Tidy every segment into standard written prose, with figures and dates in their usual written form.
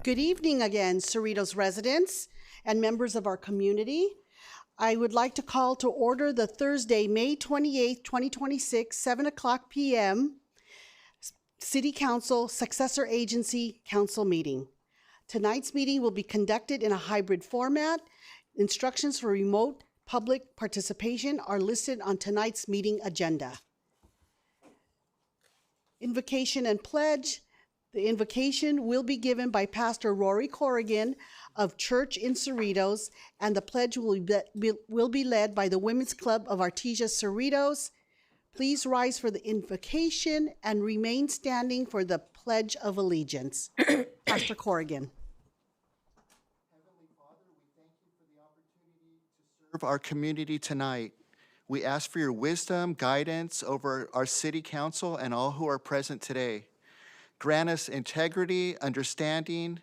Good evening again, Cerritos residents and members of our community. I would like to call to order the Thursday, May 28th, 2026, 7 o'clock p.m. City Council Successor Agency Council meeting. Tonight's meeting will be conducted in a hybrid format. Instructions for remote public participation are listed on tonight's meeting agenda. Invocation and pledge. The invocation will be given by Pastor Rory Corrigan of Church in Cerritos, and the pledge will be led by the Women's Club of Artesia Cerritos. Please rise for the invocation and remain standing for the Pledge of Allegiance. Pastor Corrigan. Heavenly Father, we thank you for the opportunity to serve our community tonight. We ask for your wisdom, guidance over our city council and all who are present today. Grant us integrity, understanding,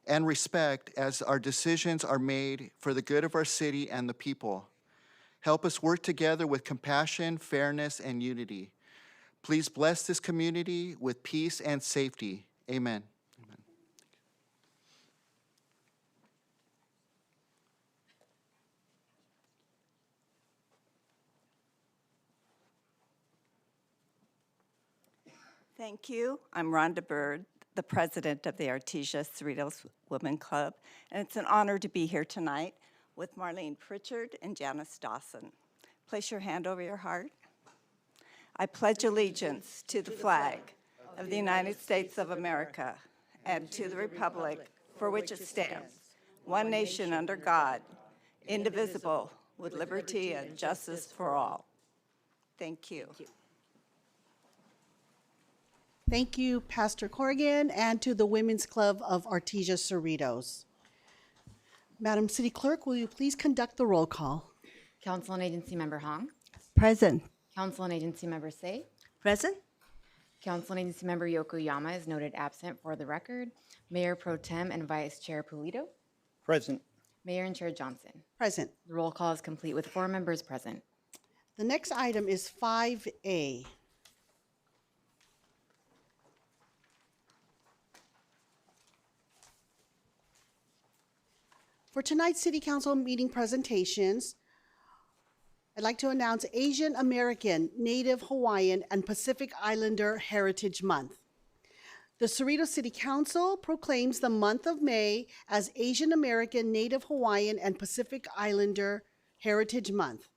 and respect as our decisions are made for the good of our city and the people. Help us work together with compassion, fairness, and unity. Please bless this community with peace and safety. Amen. Amen. Thank you. I'm Rhonda Bird, the president of the Artesia Cerritos Women Club, and it's an honor to be here tonight with Marlene Pritchard and Janice Dawson. Place your hand over your heart. I pledge allegiance to the flag of the United States of America and to the republic for which it stands, one nation under God, indivisible, with liberty and justice for all. Thank you. Thank you, Pastor Corrigan, and to the Women's Club of Artesia Cerritos. Madam City Clerk, will you please conduct the roll call? Council and Agency Member Hong. Present. Council and Agency Member Say. Present. Council and Agency Member Yokoyama is noted absent for the record. Mayor Pro Tem and Vice Chair Pulido. Present. Mayor and Chair Johnson. Present. The roll call is complete with 4 members present. The next item is 5A. For tonight's City Council meeting presentations, I'd like to announce Asian American, Native Hawaiian, and Pacific Islander Heritage Month. The Cerritos City Council proclaims the month of May as Asian American, Native Hawaiian, and Pacific Islander Heritage Month.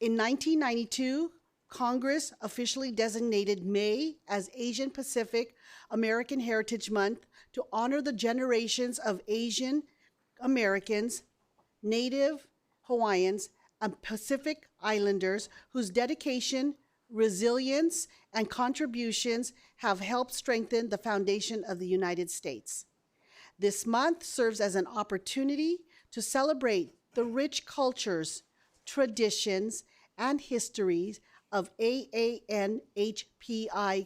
In 1992, Congress officially designated May as Asian Pacific American Heritage Month to honor the generations of Asian Americans, Native Hawaiians, and Pacific Islanders whose dedication, resilience, and contributions have helped strengthen the foundation of the United States. This month serves as an opportunity to celebrate the rich cultures, traditions, and histories of AANHPI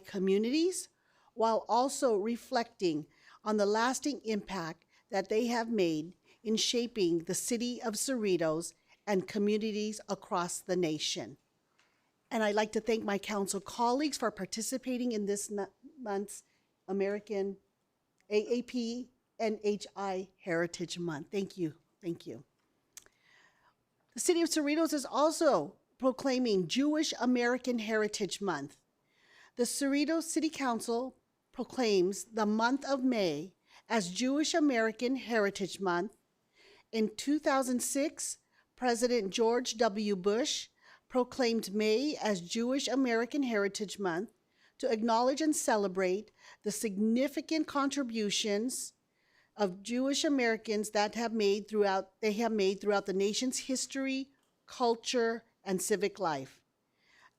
communities, while also reflecting on the lasting impact that they have made in shaping the city of Cerritos and communities across the nation. And I'd like to thank my council colleagues for participating in this month's American AAPNHI Heritage Month. Thank you, thank you. The city of Cerritos is also proclaiming Jewish American Heritage Month. The Cerritos City Council proclaims the month of May as Jewish American Heritage Month. In 2006, President George W. Bush proclaimed May as Jewish American Heritage Month to acknowledge and celebrate the significant contributions of Jewish Americans that have made throughout the nation's history, culture, and civic life.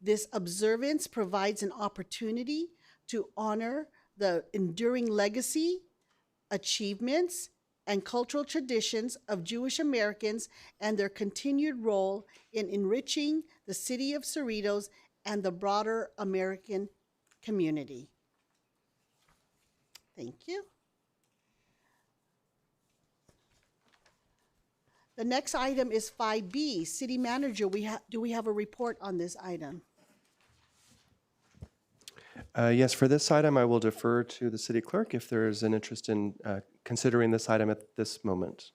This observance provides an opportunity to honor the enduring legacy, achievements, and cultural traditions of Jewish Americans and their continued role in enriching the city of Cerritos and the broader American community. Thank you. The next item is 5B, City Manager. Do we have a report on this item? Yes, for this item, I will defer to the city clerk if there is an interest in considering this item at this moment.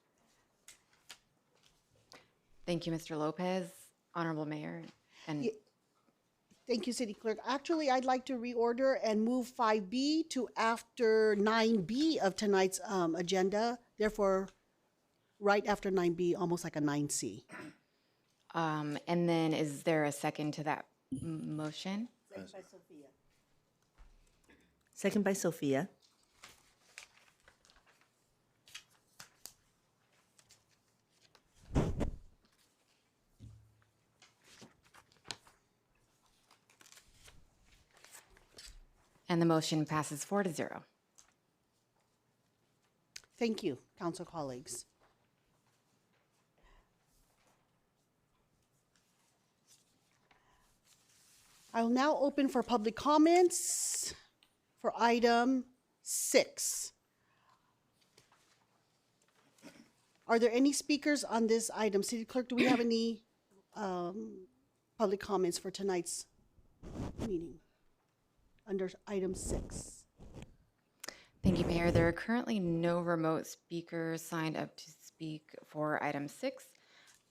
Thank you, Mr. Lopez. Honorable Mayor. And Ye- Thank you, City Clerk. Actually, I'd like to reorder and move 5B to after 9B of tonight's agenda. Therefore, right after 9B, almost like a 9C. and then is there a second to that motion? Second by Sophia. And the motion passes 4-0. Thank you, council colleagues. I will now open for public comments for item 6. Are there any speakers on this item? City Clerk, do we have any public comments for tonight's meeting under item 6? Thank you, Mayor. There are currently no remote speakers signed up to speak for item 6.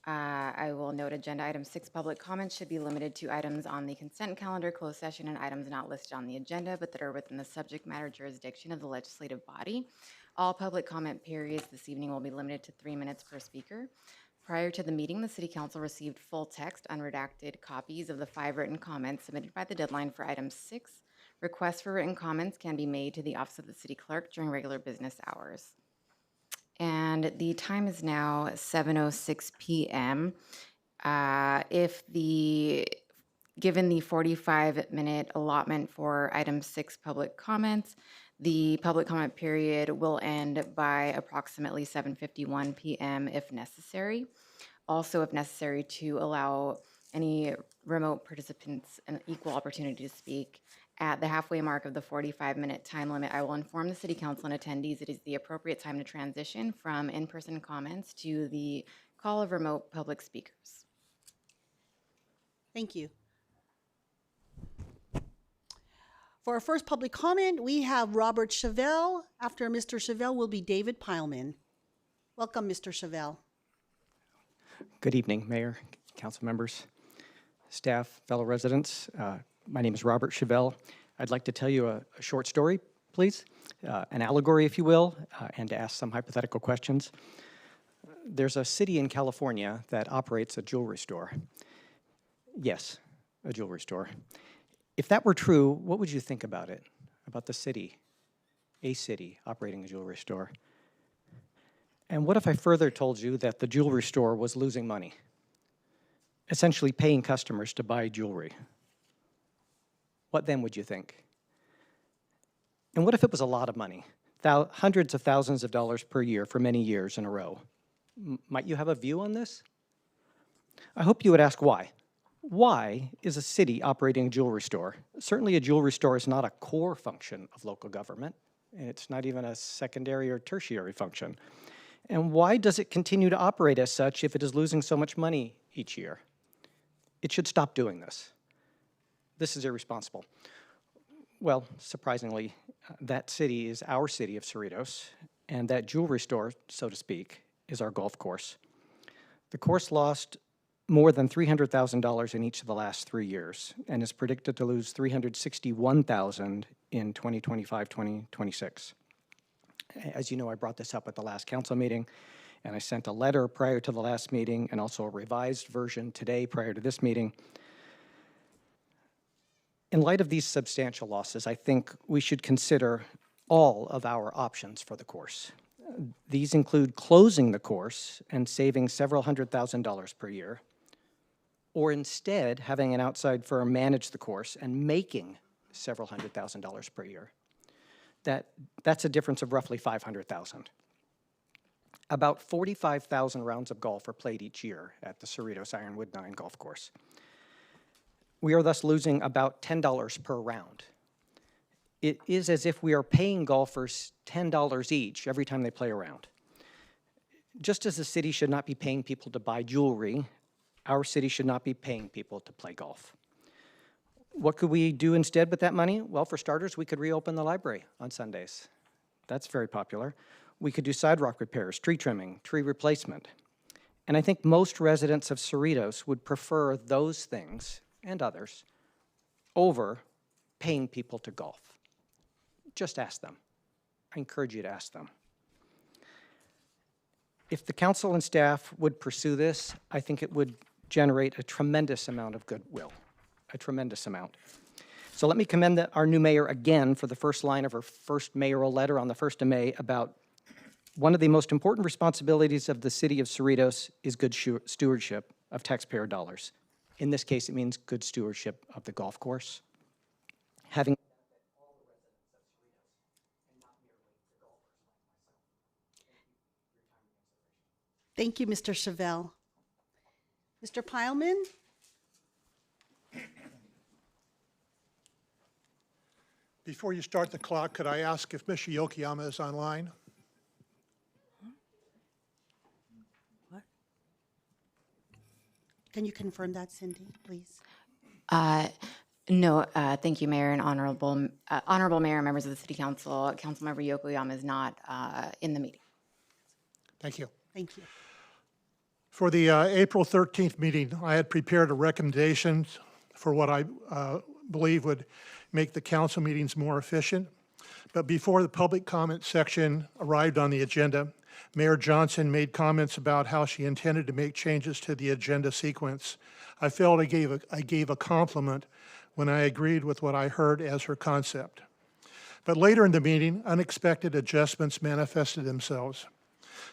I will note agenda item 6 public comments should be limited to items on the consent calendar, closed session, and items not listed on the agenda, but that are within the subject matter jurisdiction of the legislative body. All public comment periods this evening will be limited to 3 minutes per speaker. Prior to the meeting, the City Council received full text, unredacted copies of the 5 written comments submitted by the deadline for item 6. Requests for written comments can be made to the Office of the City Clerk during regular business hours. And the time is now 7:06 p.m. Given the 45-minute allotment for item 6 public comments, the public comment period will end by approximately 7:51 p.m. if necessary. Also, if necessary, to allow any remote participants an equal opportunity to speak. At the halfway mark of the 45-minute time limit, I will inform the City Council and attendees it is the appropriate time to transition from in-person comments to the call of remote public speakers. Thank you. For our first public comment, we have Robert Chevelle. After Mr. Chevelle will be David Pileman. Welcome, Mr. Chevelle. Good evening, Mayor, council members, staff, fellow residents. My name is Robert Chevelle. I'd like to tell you a short story, please, an allegory, if you will, and to ask some hypothetical questions. There's a city in California that operates a jewelry store. Yes, a jewelry store. If that were true, what would you think about it, about the city, a city operating a jewelry store? And what if I further told you that the jewelry store was losing money, essentially paying customers to buy jewelry? What then would you think? And what if it was a lot of money, hundreds of thousands of dollars per year for many years in a row? Might you have a view on this? I hope you would ask why. Why is a city operating a jewelry store? Certainly a jewelry store is not a core function of local government, and it's not even a secondary or tertiary function. And why does it continue to operate as such if it is losing so much money each year? It should stop doing this. This is irresponsible. Well, surprisingly, that city is our city of Cerritos, and that jewelry store, so to speak, is our golf course. The course lost more than $300,000 in each of the last 3 years and is predicted to lose $361,000 in 2025-2026. As you know, I brought this up at the last council meeting, and I sent a letter prior to the last meeting and also a revised version today prior to this meeting. In light of these substantial losses, I think we should consider all of our options for the course. These include closing the course and saving several $100,000 per year, or instead having an outside firm manage the course and making several $100,000 per year. That's a difference of roughly $500,000. About 45,000 rounds of golf are played each year at the Cerritos Ironwood 9 golf course. We are thus losing about $10 per round. It is as if we are paying golfers $10 each every time they play a round. Just as the city should not be paying people to buy jewelry, our city should not be paying people to play golf. What could we do instead with that money? Well, for starters, we could reopen the library on Sundays. That's very popular. We could do sidewalk repairs, tree trimming, tree replacement. And I think most residents of Cerritos would prefer those things and others over paying people to golf. Just ask them. I encourage you to ask them. If the council and staff would pursue this, I think it would generate a tremendous amount of goodwill, a tremendous amount. So let me commend our new mayor again for the first line of her first mayoral letter on the 1st of May about one of the most important responsibilities of the city of Cerritos is good stewardship of taxpayer dollars. In this case, it means good stewardship of the golf course. Having Thank you, Mr. Chevelle. Mr. Pileman? Before you start the clock, could I ask if Mr. Yokoyama is online? Can you confirm that, Cindy, please? No, thank you, Mayor and Honorable Mayor and members of the City Council. Councilmember Yokoyama is not in the meeting. Thank you. Thank you. For the April 13th meeting, I had prepared a recommendation for what I believe would make the council meetings more efficient. But before the public comment section arrived on the agenda, Mayor Johnson made comments about how she intended to make changes to the agenda sequence. I felt I gave a compliment when I agreed with what I heard as her concept. But later in the meeting, unexpected adjustments manifested themselves.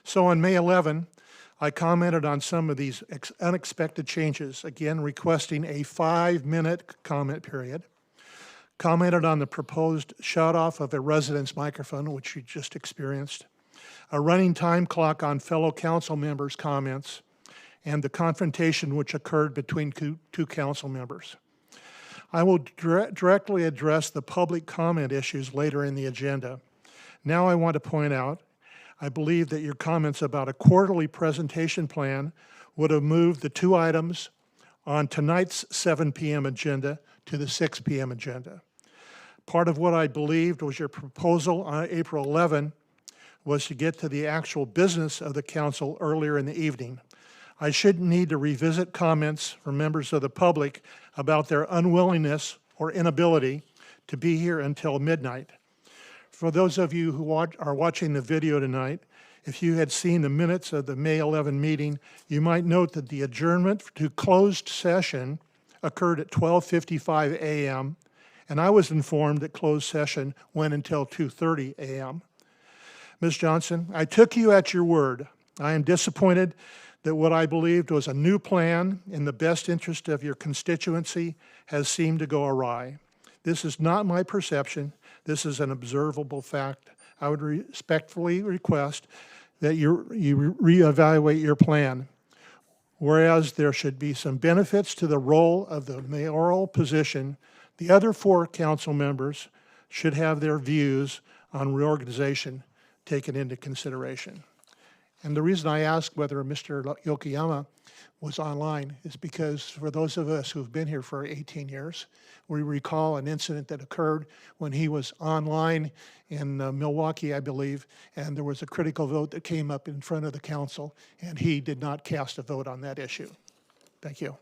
So on May 11, I commented on some of these unexpected changes, again requesting a 5-minute comment period, commented on the proposed shut-off of a resident's microphone, which you just experienced, a running time clock on fellow council members' comments, and the confrontation which occurred between two council members. I will directly address the public comment issues later in the agenda. Now I want to point out, I believe that your comments about a quarterly presentation plan would have moved the 2 items on tonight's 7 p.m. agenda to the 6 p.m. agenda. Part of what I believed was your proposal on April 11 was to get to the actual business of the council earlier in the evening. I shouldn't need to revisit comments from members of the public about their unwillingness or inability to be here until midnight. For those of you who are watching the video tonight, if you had seen the minutes of the May 11 meeting, you might note that the adjournment to closed session occurred at 12:55 a.m., and I was informed that closed session went until 2:30 a.m. Ms. Johnson, I took you at your word. I am disappointed that what I believed was a new plan in the best interest of your constituency has seemed to go awry. This is not my perception. This is an observable fact. I would respectfully request that you reevaluate your plan. Whereas there should be some benefits to the role of the mayoral position, the other 4 council members should have their views on reorganization taken into consideration. And the reason I asked whether Mr. Yokoyama was online is because for those of us who've been here for 18 years, we recall an incident that occurred when he was online in Milwaukee, I believe, and there was a critical vote that came up in front of the council, and he did not cast a vote on that issue. Thank you.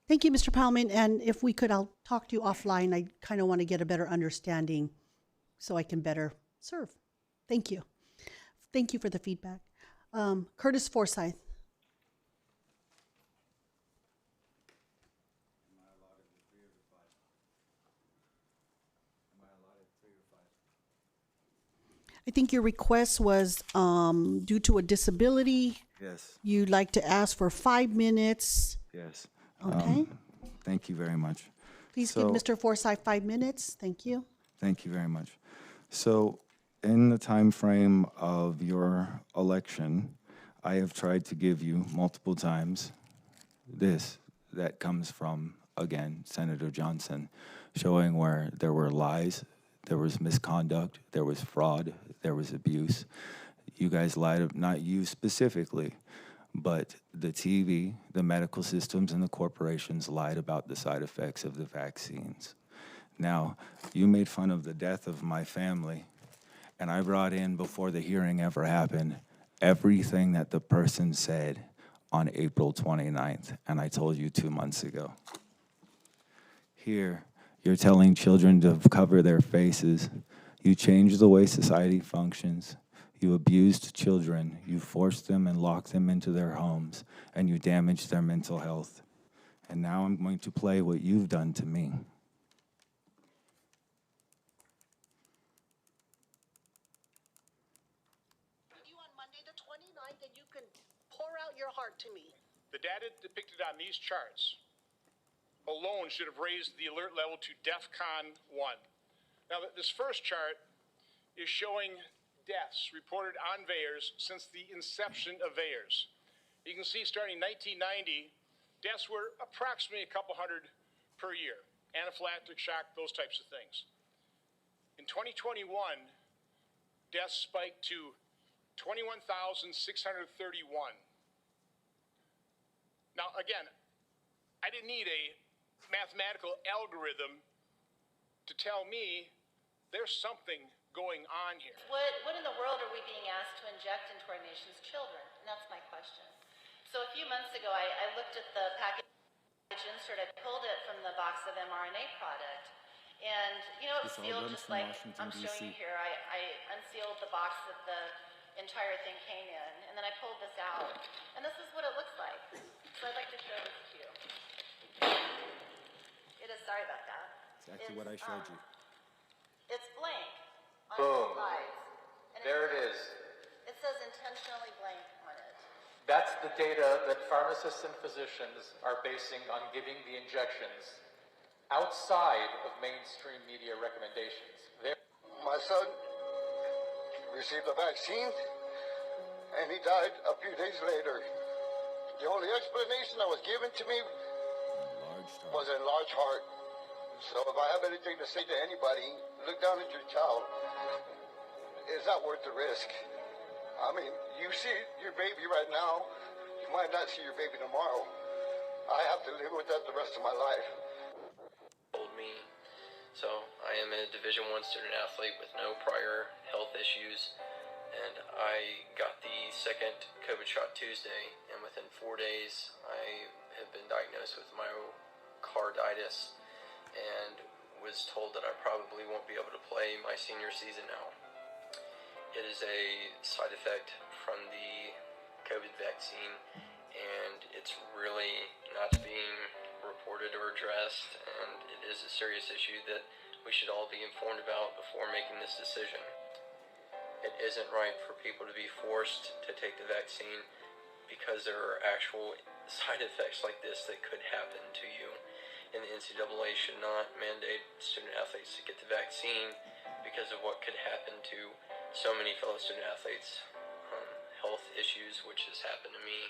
Thank you, Mr. Pileman. And if we could, I'll talk to you offline. I kind of want to get a better understanding so I can better serve. Thank you. Thank you for the feedback. Curtis Forsyth. I think your request was due to a disability. Yes, You'd like to ask for 5 minutes. yes. Okay. Thank you very much. Please give Mr. Forsyth 5 minutes. Thank you. Thank you very much. So, in the time frame of your election, I have tried to give you multiple times this that comes from, again, Senator Johnson, showing where there were lies, there was misconduct, there was fraud, there was abuse. You guys lied, not you specifically, But the TV, the medical systems, and the corporations lied about the side effects of the vaccines. Now, you made fun of the death of my family, and I brought in, before the hearing ever happened, everything that the person said on April 29th, and I told you 2 months ago. Here, you're telling children to cover their faces. You changed the way society functions. You abused children. You forced them and locked them into their homes, and you damaged their mental health. And now I'm going to play what you've done to me. You on Monday the 29th, and you can pour out your heart to me. The data depicted on these charts alone should have raised the alert level to DEFCON 1. Now, this first chart is showing deaths reported on VAERS since the inception of VAERS. You can see starting in 1990, deaths were approximately a couple hundred per year. Anaphylactic shock, those types of things. In 2021, deaths spiked to 21,631. Now, again, I didn't need a mathematical algorithm to tell me there's something going on here. What in the world are we being asked to inject into our nation's children? And that's my question. So a few months ago, I looked at the package insert. I pulled it from the box of mRNA product. And, you know, it's sealed just like I'm showing you here. I unsealed the box that the entire thing came in. And then I pulled this out. And this is what it looks like. So I'd like to show this to you. It is, sorry about that. Exactly what I showed you. It's blank on Boom. both sides. And There it is. It says intentionally blank on it. That's the data that pharmacists and physicians are basing on giving the injections outside of mainstream media recommendations. My son received the vaccine and he died a few days later. The only explanation that was given to me was enlarged heart. So if I have anything to say to anybody, look down at your child. It's not worth the risk. I mean, you see your baby right now, you might not see your baby tomorrow. I have to live with that the rest of my life. Told me, so I am a Division I student athlete with no prior health issues, and I got the second COVID shot Tuesday, and within 4 days I have been diagnosed with myocarditis and was told that I probably won't be able to play my senior season now. It is a side effect from the COVID vaccine, and it's really not being reported or addressed, and it is a serious issue that we should all be informed about before making this decision. It isn't right for people to be forced to take the vaccine because there are actual side effects like this that could happen to you. And the NCAA should not mandate student athletes to get the vaccine because of what could happen to so many fellow student athletes, health issues, which has happened to me.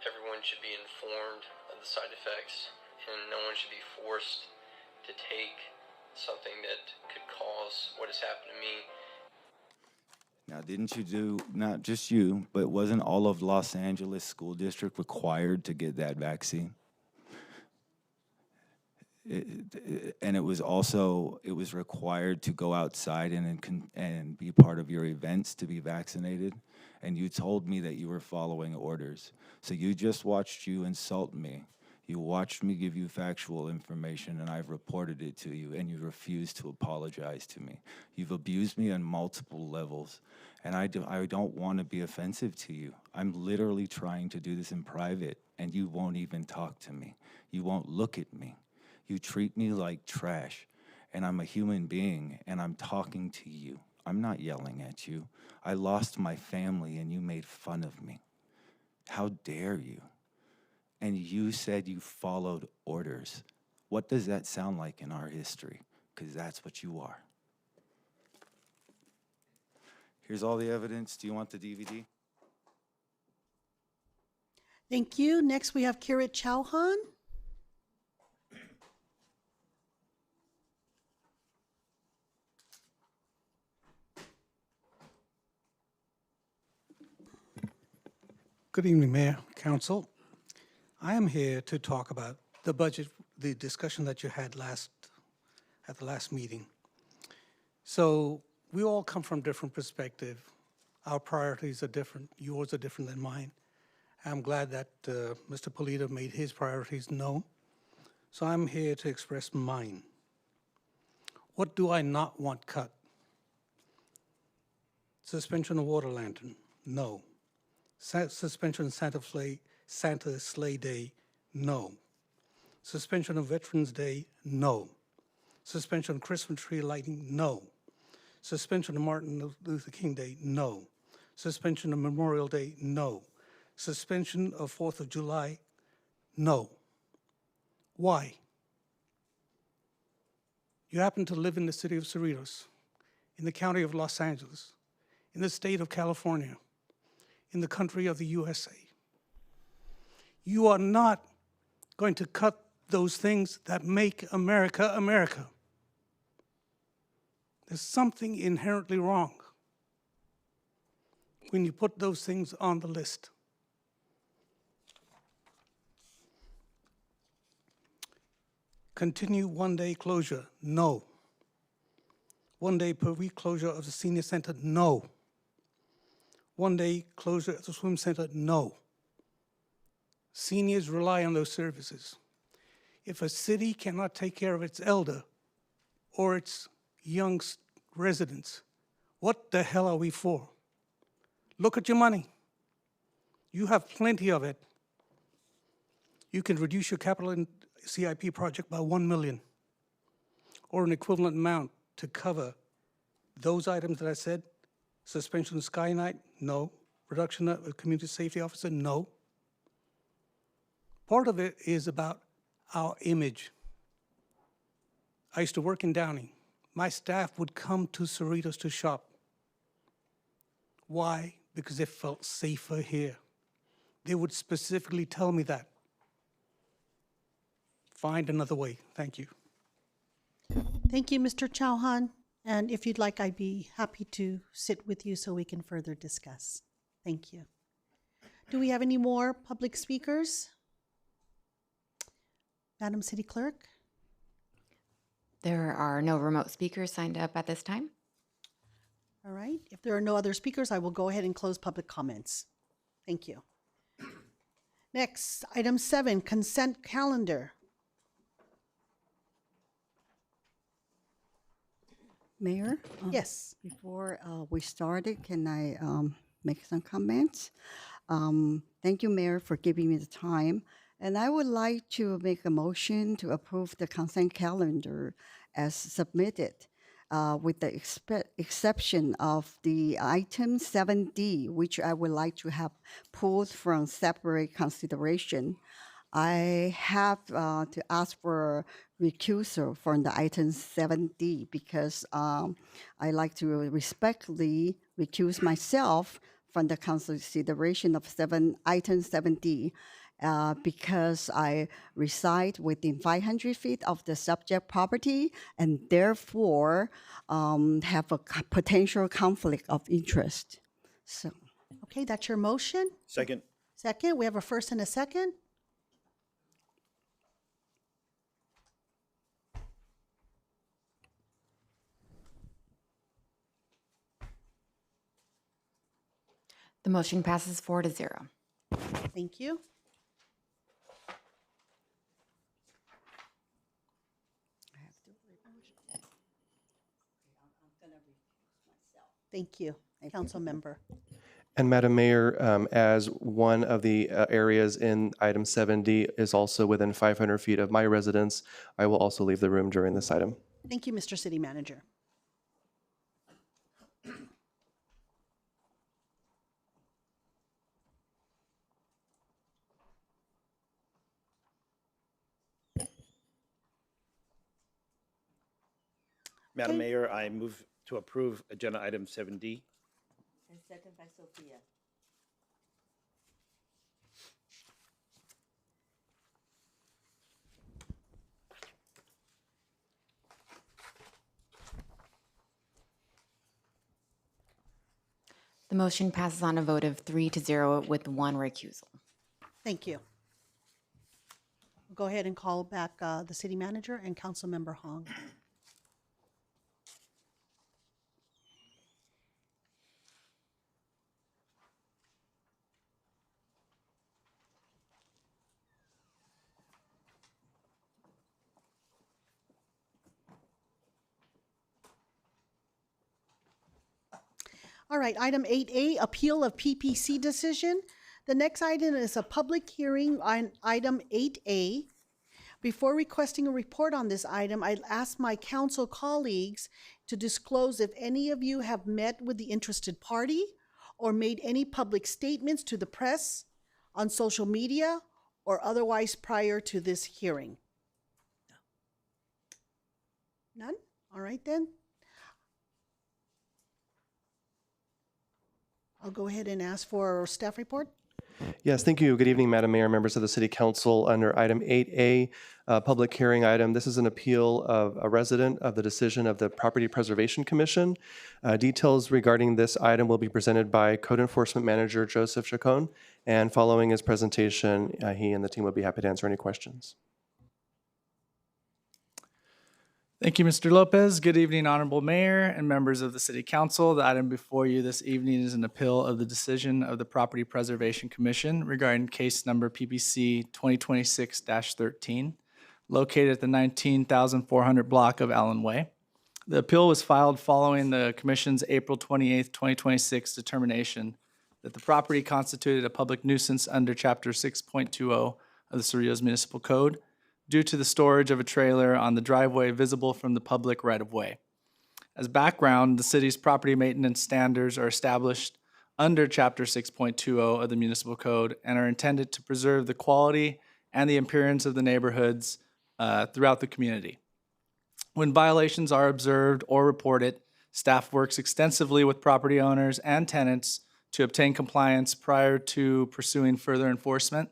Everyone should be informed of the side effects, and no one should be forced to take something that could cause what has happened to me. Now, didn't you do, not just you, but wasn't all of Los Angeles School District required to get that vaccine? And it was required to go outside and be part of your events to be vaccinated. And you told me that you were following orders. So you just watched you insult me. You watched me give you factual information, and I've reported it to you, and you refused to apologize to me. You've abused me on multiple levels, and I don't want to be offensive to you. I'm literally trying to do this in private, and you won't even talk to me. You won't look at me. You treat me like trash, and I'm a human being, and I'm talking to you. I'm not yelling at you. I lost my family, and you made fun of me. How dare you? And you said you followed orders. What does that sound like in our history? Because that's what you are. Here's all the evidence. Do you want the DVD? Thank you. Next, we have Kirit Chauhan. Good evening, Mayor, Council. I am here to talk about the budget, the discussion that you had at the last meeting. So we all come from different perspectives. Our priorities are different. Yours are different than mine. I'm glad that Mr. Polito made his priorities known. So I'm here to express mine. What do I not want cut? Suspension of water lantern, no. Suspension of Santa Sleigh Day, no. Suspension of Veterans Day, no. Suspension of Christmas tree lighting, no. Suspension of Martin Luther King Day, no. Suspension of Memorial Day, no. Suspension of 4th of July, no. Why? You happen to live in the city of Cerritos, in the county of Los Angeles, in the state of California, in the country of the USA. You are not going to cut those things that make America, America. There's something inherently wrong when you put those things on the list. Continue one-day closure, no. 1 day per week closure of the senior center, no. 1 day closure of the swim center, no. Seniors rely on those services. If a city cannot take care of its elder or its young residents, what the hell are we for? Look at your money. You have plenty of it. You can reduce your capital in CIP project by $1 million or an equivalent amount to cover those items that I said. Suspension of Skylight, no. Reduction of community safety officer, no. Part of it is about our image. I used to work in Downey. My staff would come to Cerritos to shop. Why? Because they felt safer here. They would specifically tell me that. Find another way. Thank you. Thank you, Mr. Chauhan. And if you'd like, I'd be happy to sit with you so we can further discuss. Thank you. Do we have any more public speakers? Madam City Clerk? There are no remote speakers signed up at this time. All right. If there are no other speakers, I will go ahead and close public comments. Thank you. Next, item 7, consent calendar. Mayor? Yes. Before we started, can I make some comments? Thank you, Mayor, for giving me the time. And I would like to make a motion to approve the consent calendar as submitted, with the exception of the item 7D, which I would like to have pulled from separate consideration. I have to ask for recusal from the item 7D because I like to respectfully recuse myself from the consideration of item 7D because I reside within 500 feet of the subject property and therefore have a potential conflict of interest. So. Okay, that's your motion? Second. Second, we have a first and a second. The motion passes 4-0. Thank you. Thank you, Council Member. And Madam Mayor, as one of the areas in item 7D is also within 500 feet of my residence, I will also leave the room during this item. Thank you, Mr. City Manager. Madam Mayor, I move to approve agenda item 7D. And second by Sophia. The The motion passes on a vote of 3-0 with 1 recusal. Thank you. Go ahead and call back the city manager and Councilmember Hong. All right, item 8A, appeal of PPC decision. The next item is a public hearing on item 8A. Before requesting a report on this item, I'd ask my council colleagues to disclose if any of you have met with the interested party or made any public statements to the press, on social media, or otherwise prior to this hearing. None? All right then. I'll go ahead and ask for a staff report. Yes, thank you. Good evening, Madam Mayor, members of the City Council. Under item 8A, public hearing item, this is an appeal of a resident of the decision of the Property Preservation Commission. Details regarding this item will be presented by Code Enforcement Manager Joseph Chacon, and following his presentation, he and the team will be happy to answer any questions. Thank you, Mr. Lopez. Good evening, Honorable Mayor and members of the City Council. The item before you this evening is an appeal of the decision of the Property Preservation Commission regarding case number PPC 2026-13, located at the 19,400 block of Allen Way. The appeal was filed following the Commission's April 28, 2026 determination that the property constituted a public nuisance under Chapter 6.20 of the Cerritos Municipal Code, due to the storage of a trailer on the driveway visible from the public right-of-way. As background, the city's property maintenance standards are established under Chapter 6.20 of the Municipal Code and are intended to preserve the quality and the appearance of the neighborhoods throughout the community. When violations are observed or reported, staff works extensively with property owners and tenants to obtain compliance prior to pursuing further enforcement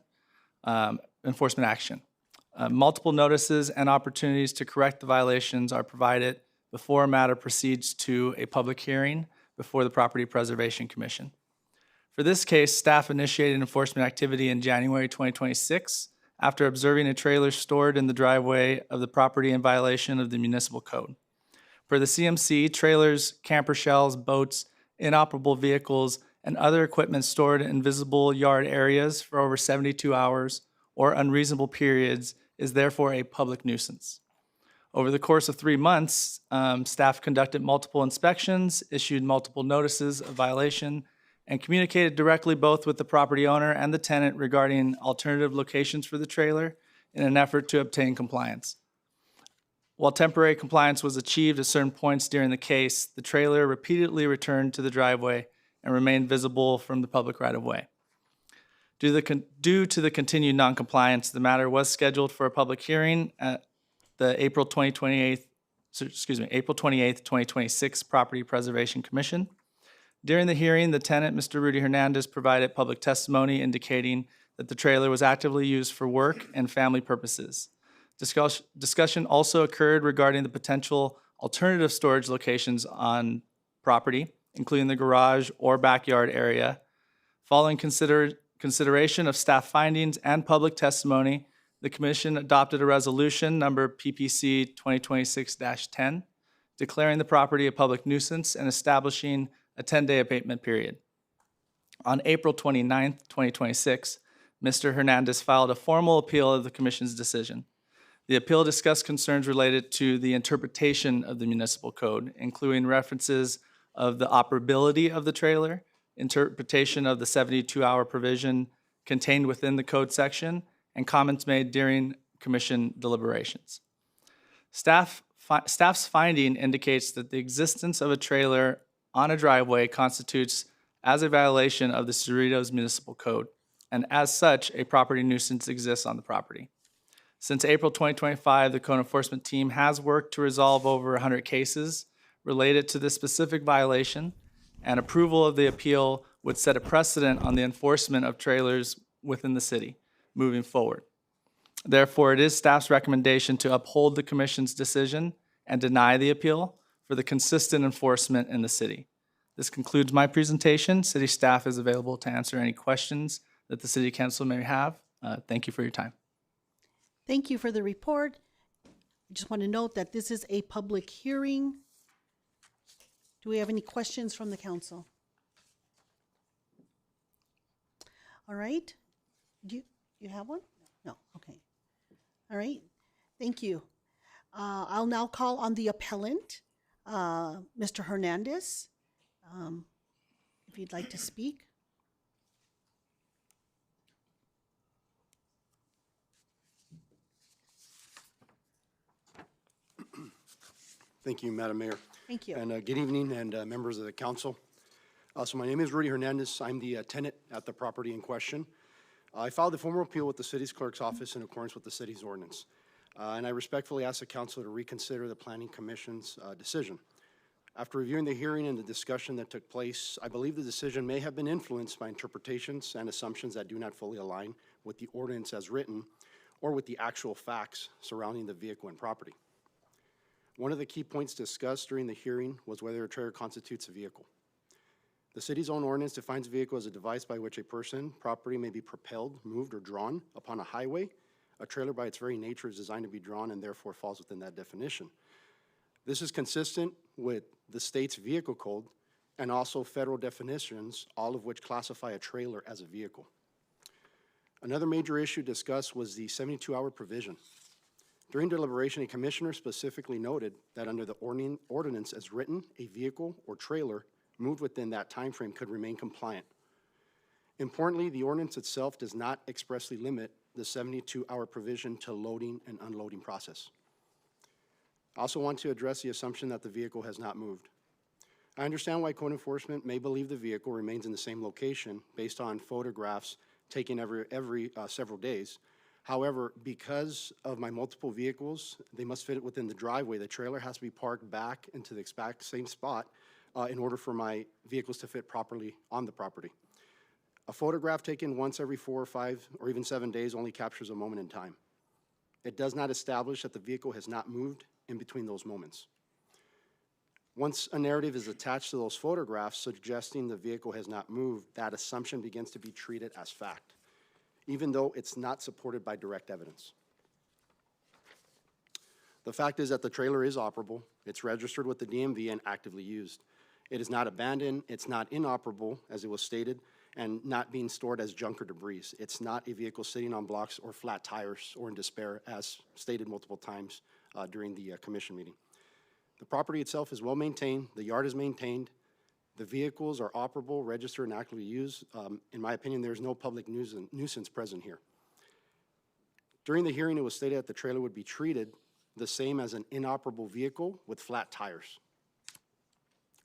action. Multiple notices and opportunities to correct the violations are provided before a matter proceeds to a public hearing before the Property Preservation Commission. For this case, staff initiated enforcement activity in January 2026 after observing a trailer stored in the driveway of the property in violation of the municipal code. For the CMC, trailers, camper shells, boats, inoperable vehicles, and other equipment stored in visible yard areas for over 72 hours or unreasonable periods is therefore a public nuisance. Over the course of 3 months, staff conducted multiple inspections, issued multiple notices of violation, and communicated directly both with the property owner and the tenant regarding alternative locations for the trailer in an effort to obtain compliance. While temporary compliance was achieved at certain points during the case, the trailer repeatedly returned to the driveway and remained visible from the public right-of-way. Due to the continued noncompliance, the matter was scheduled for a public hearing at the April 28th, 2026 Property Preservation Commission. During the hearing, the tenant, Mr. Rudy Hernandez, provided public testimony indicating that the trailer was actively used for work and family purposes. Discussion also occurred regarding the potential alternative storage locations on property, including the garage or backyard area. Following consideration of staff findings and public testimony, the Commission adopted a resolution number PPC 2026-10, declaring the property a public nuisance and establishing a 10-day abatement period. On April 29, 2026, Mr. Hernandez filed a formal appeal of the Commission's decision. The appeal discussed concerns related to the interpretation of the municipal code, including references of the operability of the trailer, interpretation of the 72-hour provision contained within the code section, and comments made during Commission deliberations. Staff's finding indicates that the existence of a trailer on a driveway constitutes as a violation of the Cerritos Municipal Code, and as such, a property nuisance exists on the property. Since April 2025, the code enforcement team has worked to resolve over 100 cases related to this specific violation, and approval of the appeal would set a precedent on the enforcement of trailers within the city moving forward. Therefore, it is staff's recommendation to uphold the Commission's decision and deny the appeal for the consistent enforcement in the city. This concludes my presentation. City staff is available to answer any questions that the City Council may have. Thank you for your time. Thank you for the report. I just want to note that this is a public hearing. Do we have any questions from the council? All right. Do you have one? No. Okay. All right. Thank you. I'll now call on the appellant, Mr. Hernandez, if you'd like to speak. Thank you, Madam Mayor. Thank you. And good evening, and members of the council. So my name is Rudy Hernandez. I'm the tenant at the property in question. I filed a formal appeal with the city's clerk's office in accordance with the city's ordinance. And I respectfully ask the council to reconsider the Planning Commission's decision. After reviewing the hearing and the discussion that took place, I believe the decision may have been influenced by interpretations and assumptions that do not fully align with the ordinance as written or with the actual facts surrounding the vehicle and property. One of the key points discussed during the hearing was whether a trailer constitutes a vehicle. The city's own ordinance defines a vehicle as a device by which a person, property may be propelled, moved, or drawn upon a highway. A trailer by its very nature is designed to be drawn and therefore falls within that definition. This is consistent with the state's vehicle code and also federal definitions, all of which classify a trailer as a vehicle. Another major issue discussed was the 72-hour provision. During deliberation, a commissioner specifically noted that under the ordinance as written, a vehicle or trailer moved within that time frame could remain compliant. Importantly, the ordinance itself does not expressly limit the 72-hour provision to loading and unloading process. I also want to address the assumption that the vehicle has not moved. I understand why code enforcement may believe the vehicle remains in the same location based on photographs taken every several days. However, because of my multiple vehicles, they must fit within the driveway. The trailer has to be parked back into the exact same spot in order for my vehicles to fit properly on the property. A photograph taken once every 4 or 5 or even 7 days only captures a moment in time. It does not establish that the vehicle has not moved in between those moments. Once a narrative is attached to those photographs suggesting the vehicle has not moved, that assumption begins to be treated as fact, even though it's not supported by direct evidence. The fact is that the trailer is operable, it's registered with the DMV and actively used. It is not abandoned, it's not inoperable, as it was stated, and not being stored as junk or debris. It's not a vehicle sitting on blocks or flat tires or in despair, as stated multiple times during the commission meeting. The property itself is well maintained, the yard is maintained, the vehicles are operable, registered, and actively used. In my opinion, there's no public nuisance present here. During the hearing, it was stated that the trailer would be treated the same as an inoperable vehicle with flat tires.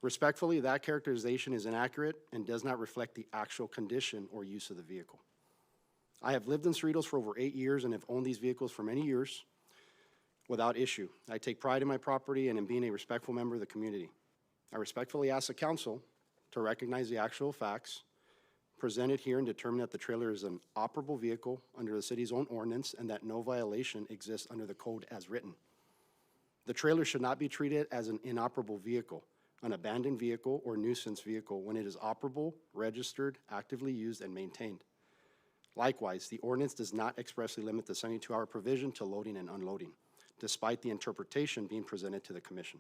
Respectfully, that characterization is inaccurate and does not reflect the actual condition or use of the vehicle. I have lived in Cerritos for over 8 years and have owned these vehicles for many years without issue. I take pride in my property and in being a respectful member of the community. I respectfully ask the council to recognize the actual facts presented here and determine that the trailer is an operable vehicle under the city's own ordinance and that no violation exists under the code as written. The trailer should not be treated as an inoperable vehicle, an abandoned vehicle, or nuisance vehicle when it is operable, registered, actively used, and maintained. Likewise, the ordinance does not expressly limit the 72-hour provision to loading and unloading, despite the interpretation being presented to the commission.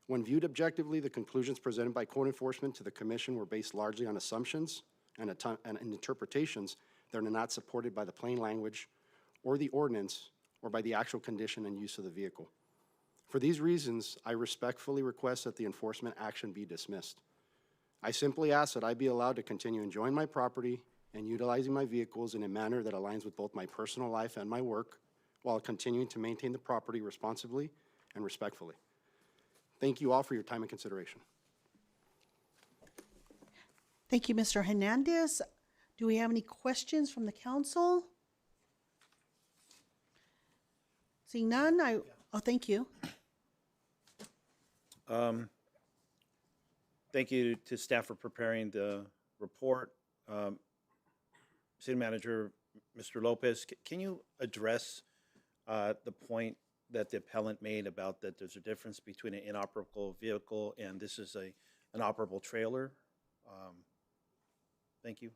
When viewed objectively, the conclusions presented by code enforcement to the commission were based largely on assumptions and interpretations that are not supported by the plain language or the ordinance or by the actual condition and use of the vehicle. For these reasons, I respectfully request that the enforcement action be dismissed. I simply ask that I be allowed to continue enjoying my property and utilizing my vehicles in a manner that aligns with both my personal life and my work, while continuing to maintain the property responsibly and respectfully. Thank you all for your time and consideration. Thank you, Mr. Hernandez. Do we have any questions from the council? Seeing none, thank you. Thank you to staff for preparing the report. City Manager, Mr. Lopez, can you address the point that the appellant made about that there's a difference between an inoperable vehicle and this is a an operable trailer. Thank you.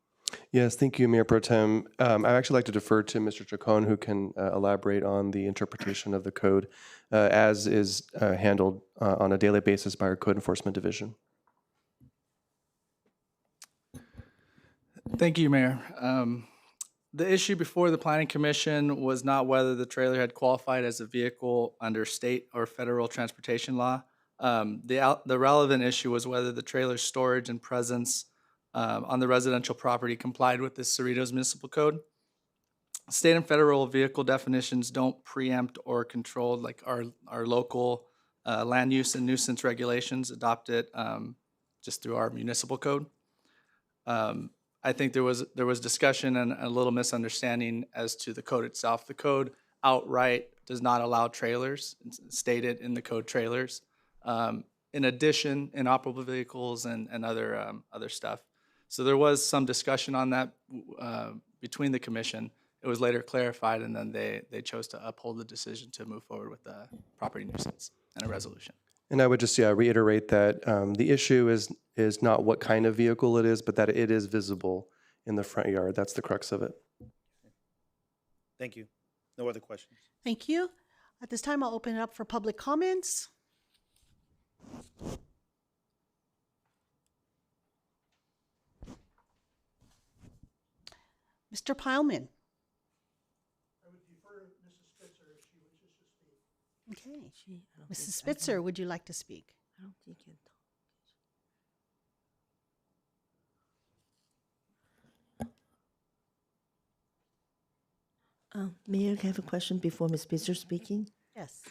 Yes, thank you, Mayor Pro Tem. I'd actually like to defer to Mr. Chacon, who can elaborate on the interpretation of the code as is handled on a daily basis by our Code Enforcement Division. Thank you, Mayor. The issue before the Planning Commission was not whether the trailer had qualified as a vehicle under state or federal transportation law. The relevant issue was whether the trailer's storage and presence on the residential property complied with the Cerritos Municipal Code. State and federal vehicle definitions don't preempt or control like our local land use and nuisance regulations adopted just through our municipal code. I think there was discussion and a little misunderstanding as to the code itself. The code outright does not allow trailers, it's stated in the code trailers. In addition, inoperable vehicles and other stuff. So there was some discussion on that between the commission. It was later clarified, and then they chose to uphold the decision to move forward with the property nuisance and a resolution. And I would just reiterate that the issue is not what kind of vehicle it is, but that it is visible in the front yard. That's the crux of it. Thank you. No other questions. Thank you. At this time, I'll open it up for public comments. Mr. Pileman. I would defer to Mrs. Spitzer if she wishes to speak. Okay. I don't Mrs. think- I Spitzer, don't- would you like to speak? I don't think you can talk. Mayor, can I have a question before Ms. Spitzer speaking? Yes.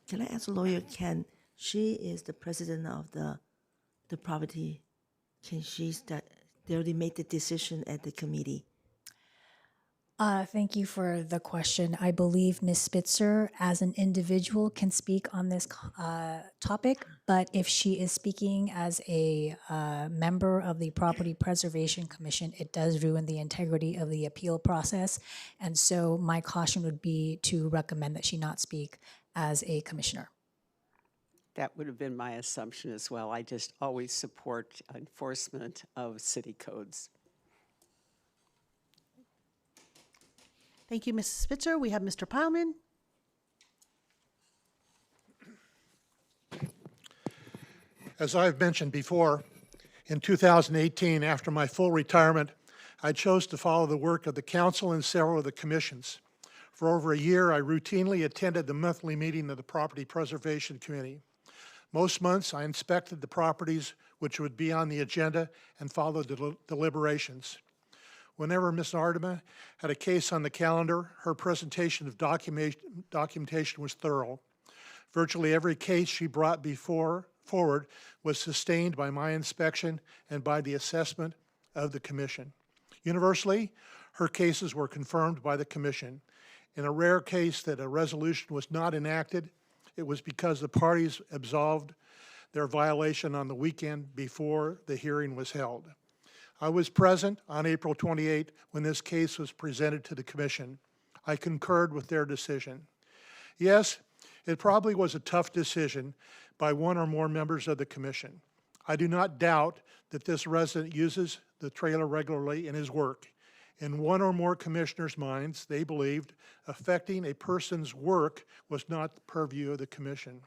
Can I ask lawyer Ken? She is the president of the property. Can she start? They already made the decision at the committee. Thank you for the question. I believe Ms. Spitzer, as an individual, can speak on this topic, but if she is speaking as a member of the Property Preservation Commission, it does ruin the integrity of the appeal process. And so my caution would be to recommend that she not speak as a commissioner. That would have been my assumption as well. I just always support enforcement of city codes. Thank you, Mrs. Spitzer. We have Mr. Pileman. As I've mentioned before, in 2018, after my full retirement, I chose to follow the work of the council and several of the commissions. For over a year, I routinely attended the monthly meeting of the Property Preservation Committee. Most months, I inspected the properties which would be on the agenda and followed the deliberations. Whenever Ms. Ardema had a case on the calendar, her presentation of documentation was thorough. Virtually every case she brought forward was sustained by my inspection and by the assessment of the commission. Universally, her cases were confirmed by the commission. In a rare case that a resolution was not enacted, it was because the parties absolved their violation on the weekend before the hearing was held. I was present on April 28 when this case was presented to the commission. I concurred with their decision. Yes, it probably was a tough decision by one or more members of the commission. I do not doubt that this resident uses the trailer regularly in his work. In one or more commissioners' minds, they believed affecting a person's work was not the purview of the commission.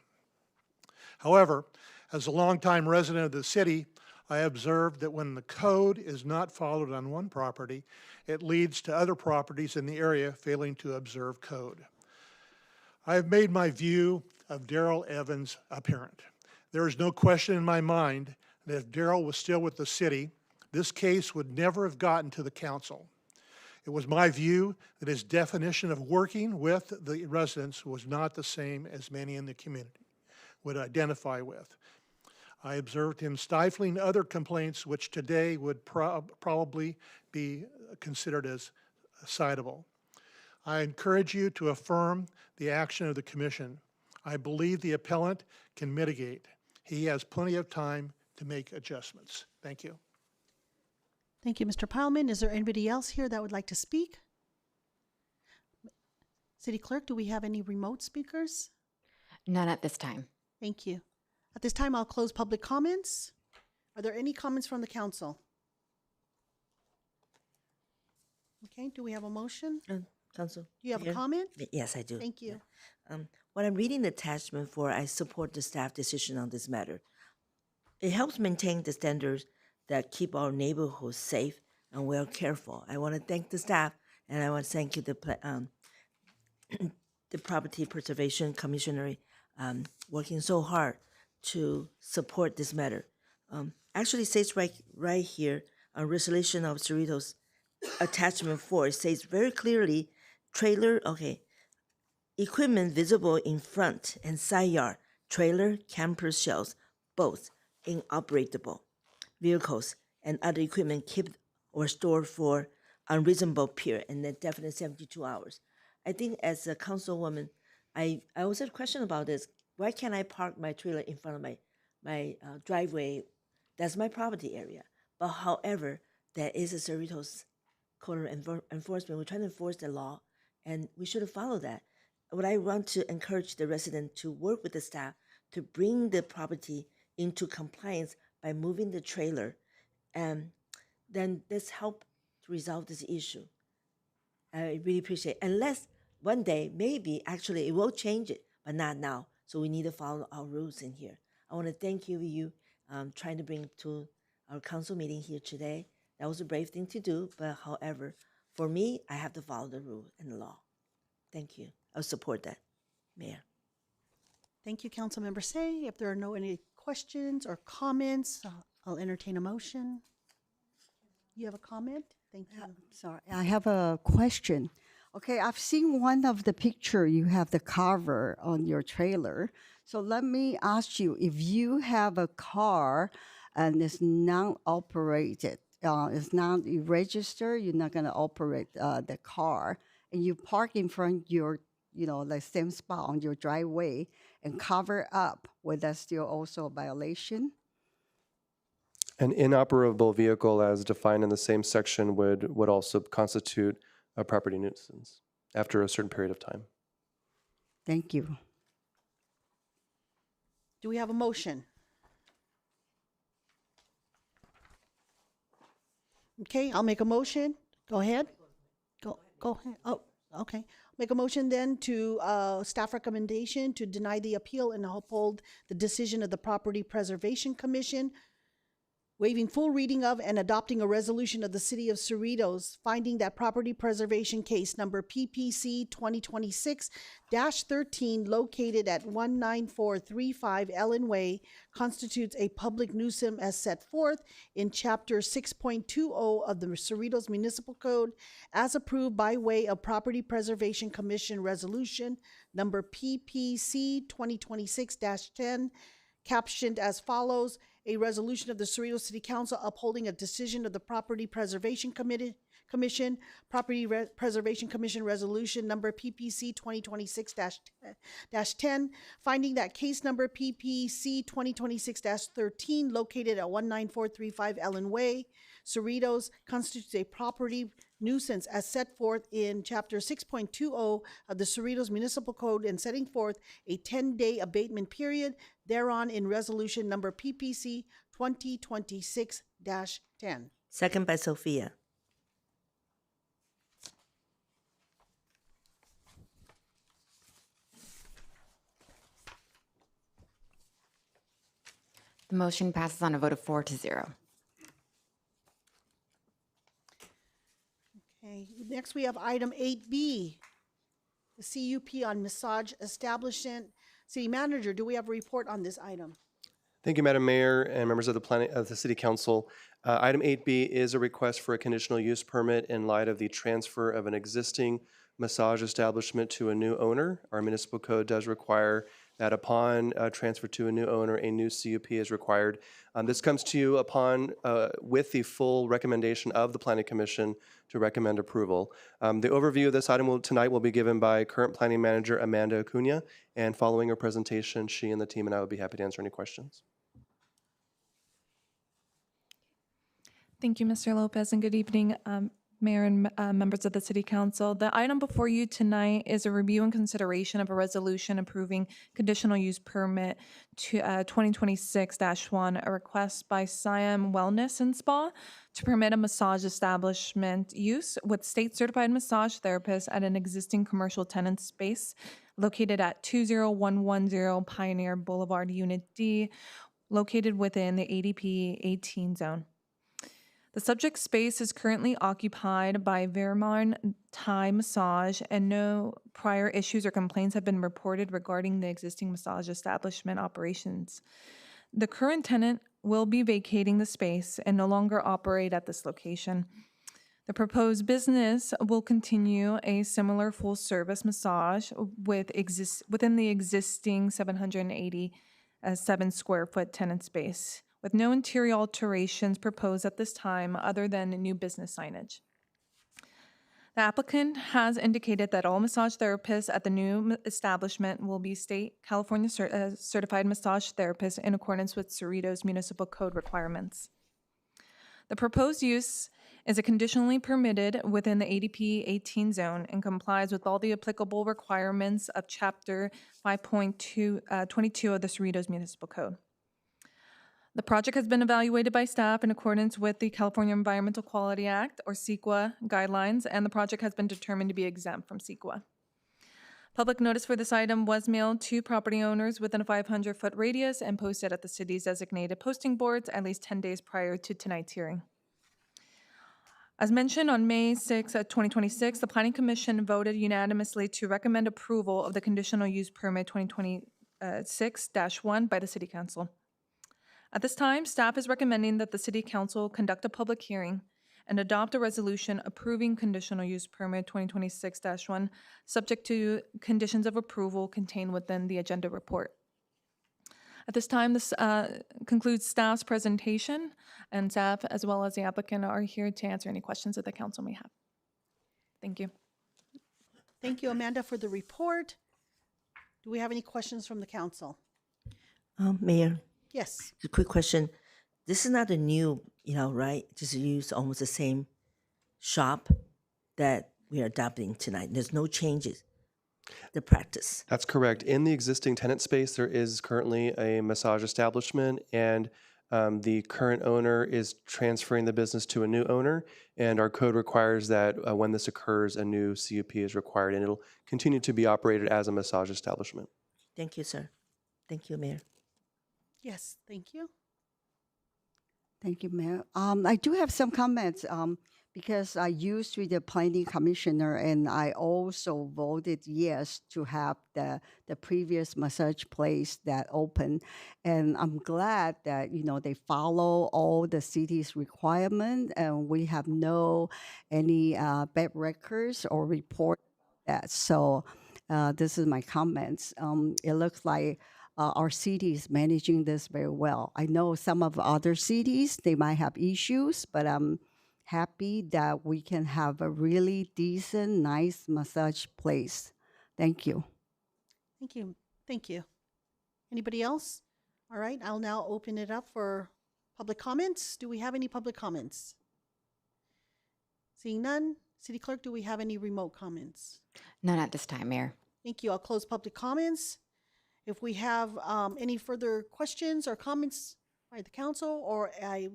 However, as a longtime resident of the city, I observed that when the code is not followed on one property, it leads to other properties in the area failing to observe code. I have made my view of Darrell Evans apparent. There is no question in my mind that if Darrell was still with the city, this case would never have gotten to the council. It was my view that his definition of working with the residents was not the same as many in the community would identify with. I observed him stifling other complaints which today would probably be considered as citable. I encourage you to affirm the action of the commission. I believe the appellant can mitigate. He has plenty of time to make adjustments. Thank you. Thank you, Mr. Pileman. Is there anybody else here that would like to speak? City Clerk, do we have any remote speakers? None at this time. Thank you. At this time, I'll close public comments. Are there any comments from the council? Okay, do we have a motion? Council. Do you have a Mayor? comment? Yes, I do. Thank you. When I'm reading the attachment for, I support the staff decision on this matter. It helps maintain the standards that keep our neighborhoods safe and well cared for. I want to thank the staff, and I want to thank you, the Property Preservation Commissioner, working so hard to support this matter. Actually, it says right here on resolution of Cerritos attachment 4, it says very clearly, equipment visible in front and side yard, trailer, camper shells, both inoperable vehicles and other equipment kept or stored for unreasonable period, and then definitely 72 hours. I think as a councilwoman, I also have a question about this. Why can't I park my trailer in front of my driveway? That's my property area. But however, there is a Cerritos Code of Enforcement. We're trying to enforce the law, and we should follow that. What I want to encourage the resident to work with the staff to bring the property into compliance by moving the trailer, and then this help to resolve this issue. I really appreciate it. Unless one day, maybe actually it will change it, but not now. So we need to follow our rules in here. I want to thank you trying to bring to our council meeting here today. That was a brave thing to do, but however, for me, I have to follow the rule and the law. Thank you. I'll support that, Mayor. Thank you, Councilmember Say. If there are no any questions or comments, I'll entertain a motion. You have a comment? Thank you. Sorry, I have a question. Okay, I've seen one of the picture, you have the cover on your trailer. So let me ask you, if you have a car and it's non-operated, it's not registered, you're not gonna operate the car, and you park in front your, the same spot on your driveway and cover up, would that still also a violation? An inoperable vehicle as defined in the same section would also constitute a property nuisance after a certain period of time. Thank you. Do we have a motion? Okay, I'll make a motion. Go ahead. Go ahead. Oh, okay. Make a motion then to staff recommendation to deny the appeal and uphold the decision of the Property Preservation Commission, waiving full reading of and adopting a resolution of the City of Cerritos finding that property preservation case number PPC 2026-13 located at 19435 Ellen Way constitutes a public nuisance as set forth in Chapter 6.20 of the Cerritos Municipal Code as approved by way of Property Preservation Commission Resolution number PPC 2026-10, captioned as follows: a resolution of the Cerritos City Council upholding a decision of the Property Preservation Commission, Preservation Commission Resolution number PPC 2026-10, finding that case number PPC 2026-13 located at 19435 Ellen Way, Cerritos, constitutes a property nuisance as set forth in Chapter 6.20 of the Cerritos Municipal Code and setting forth a 10-day abatement period thereon in resolution number PPC 2026-10. Second by Sophia. The motion passes on a vote of 4-0. Okay, next we have item 8B, the CUP on massage establishment. City Manager, do we have a report on this item? Thank you, Madam Mayor and members of the City Council. Item 8B is a request for a conditional use permit in light of the transfer of an existing massage establishment to a new owner. Our municipal code does require that upon transfer to a new owner, a new CUP is required. This comes to you with the full recommendation of the Planning Commission to recommend approval. The overview of this item tonight will be given by current Planning Manager Amanda Acuna, and following her presentation, she and the team and I would be happy to answer any questions. Thank you, Mr. Lopez, and good evening, Mayor and members of the City Council. The item before you tonight is a review and consideration of a resolution approving conditional use permit to 2026-1, a request by Siam Wellness and Spa to permit a massage establishment use with state-certified massage therapists at an existing commercial tenant space located at 20110 Pioneer Boulevard, Unit D, located within the ADP 18 zone. The subject space is currently occupied by Vermont Thai Massage, and no prior issues or complaints have been reported regarding the existing massage establishment operations. The current tenant will be vacating the space and no longer operate at this location. The proposed business will continue a similar full-service massage within the existing 787 square foot tenant space, with no interior alterations proposed at this time other than new business signage. The applicant has indicated that all massage therapists at the new establishment will be state California certified massage therapists in accordance with Cerritos Municipal Code requirements. The proposed use is conditionally permitted within the ADP 18 zone and complies with all the applicable requirements of Chapter 5.22 of the Cerritos Municipal Code. The project has been evaluated by staff in accordance with the California Environmental Quality Act, or CEQA, guidelines, and the project has been determined to be exempt from CEQA. Public notice for this item was mailed to property owners within a 500-foot radius and posted at the city's designated posting boards at least 10 days prior to tonight's hearing. As mentioned, on May 6, 2026, the Planning Commission voted unanimously to recommend approval of the conditional use permit 2026-1 by the City Council. At this time, staff is recommending that the City Council conduct a public hearing and adopt a resolution approving conditional use permit 2026-1, subject to conditions of approval contained within the agenda report. At this time, this concludes staff's presentation, and staff, as well as the applicant, are here to answer any questions that the council may have. Thank you. Thank you, Amanda, for the report. Do we have any questions from the council? Mayor, Yes. a quick question. This is not a new, right? Just use almost the same shop that we are adopting tonight. There's no changes. The practice. That's correct. In the existing tenant space, there is currently a massage establishment, and the current owner is transferring the business to a new owner, and our code requires that when this occurs, a new CUP is required, and it'll continue to be operated as a massage establishment. Thank you, sir. Thank you, Mayor. Yes, thank you. Thank you, Mayor. I do have some comments because I used to be the planning commissioner, and I also voted yes to have the previous massage place that opened. And I'm glad that, they follow all the city's requirement, and we have any bad records or report that. So this is my comments. It looks like our city is managing this very well. I know some of other cities, they might have issues, but I'm happy that we can have a really decent, nice massage place. Thank you. Thank you. Thank you. Anybody else? All right, I'll now open it up for public comments. Do we have any public comments? Seeing none, City Clerk, do we have any remote comments? None at this time, Mayor. Thank you. I'll close public comments. If we have any further questions or comments by the council, or a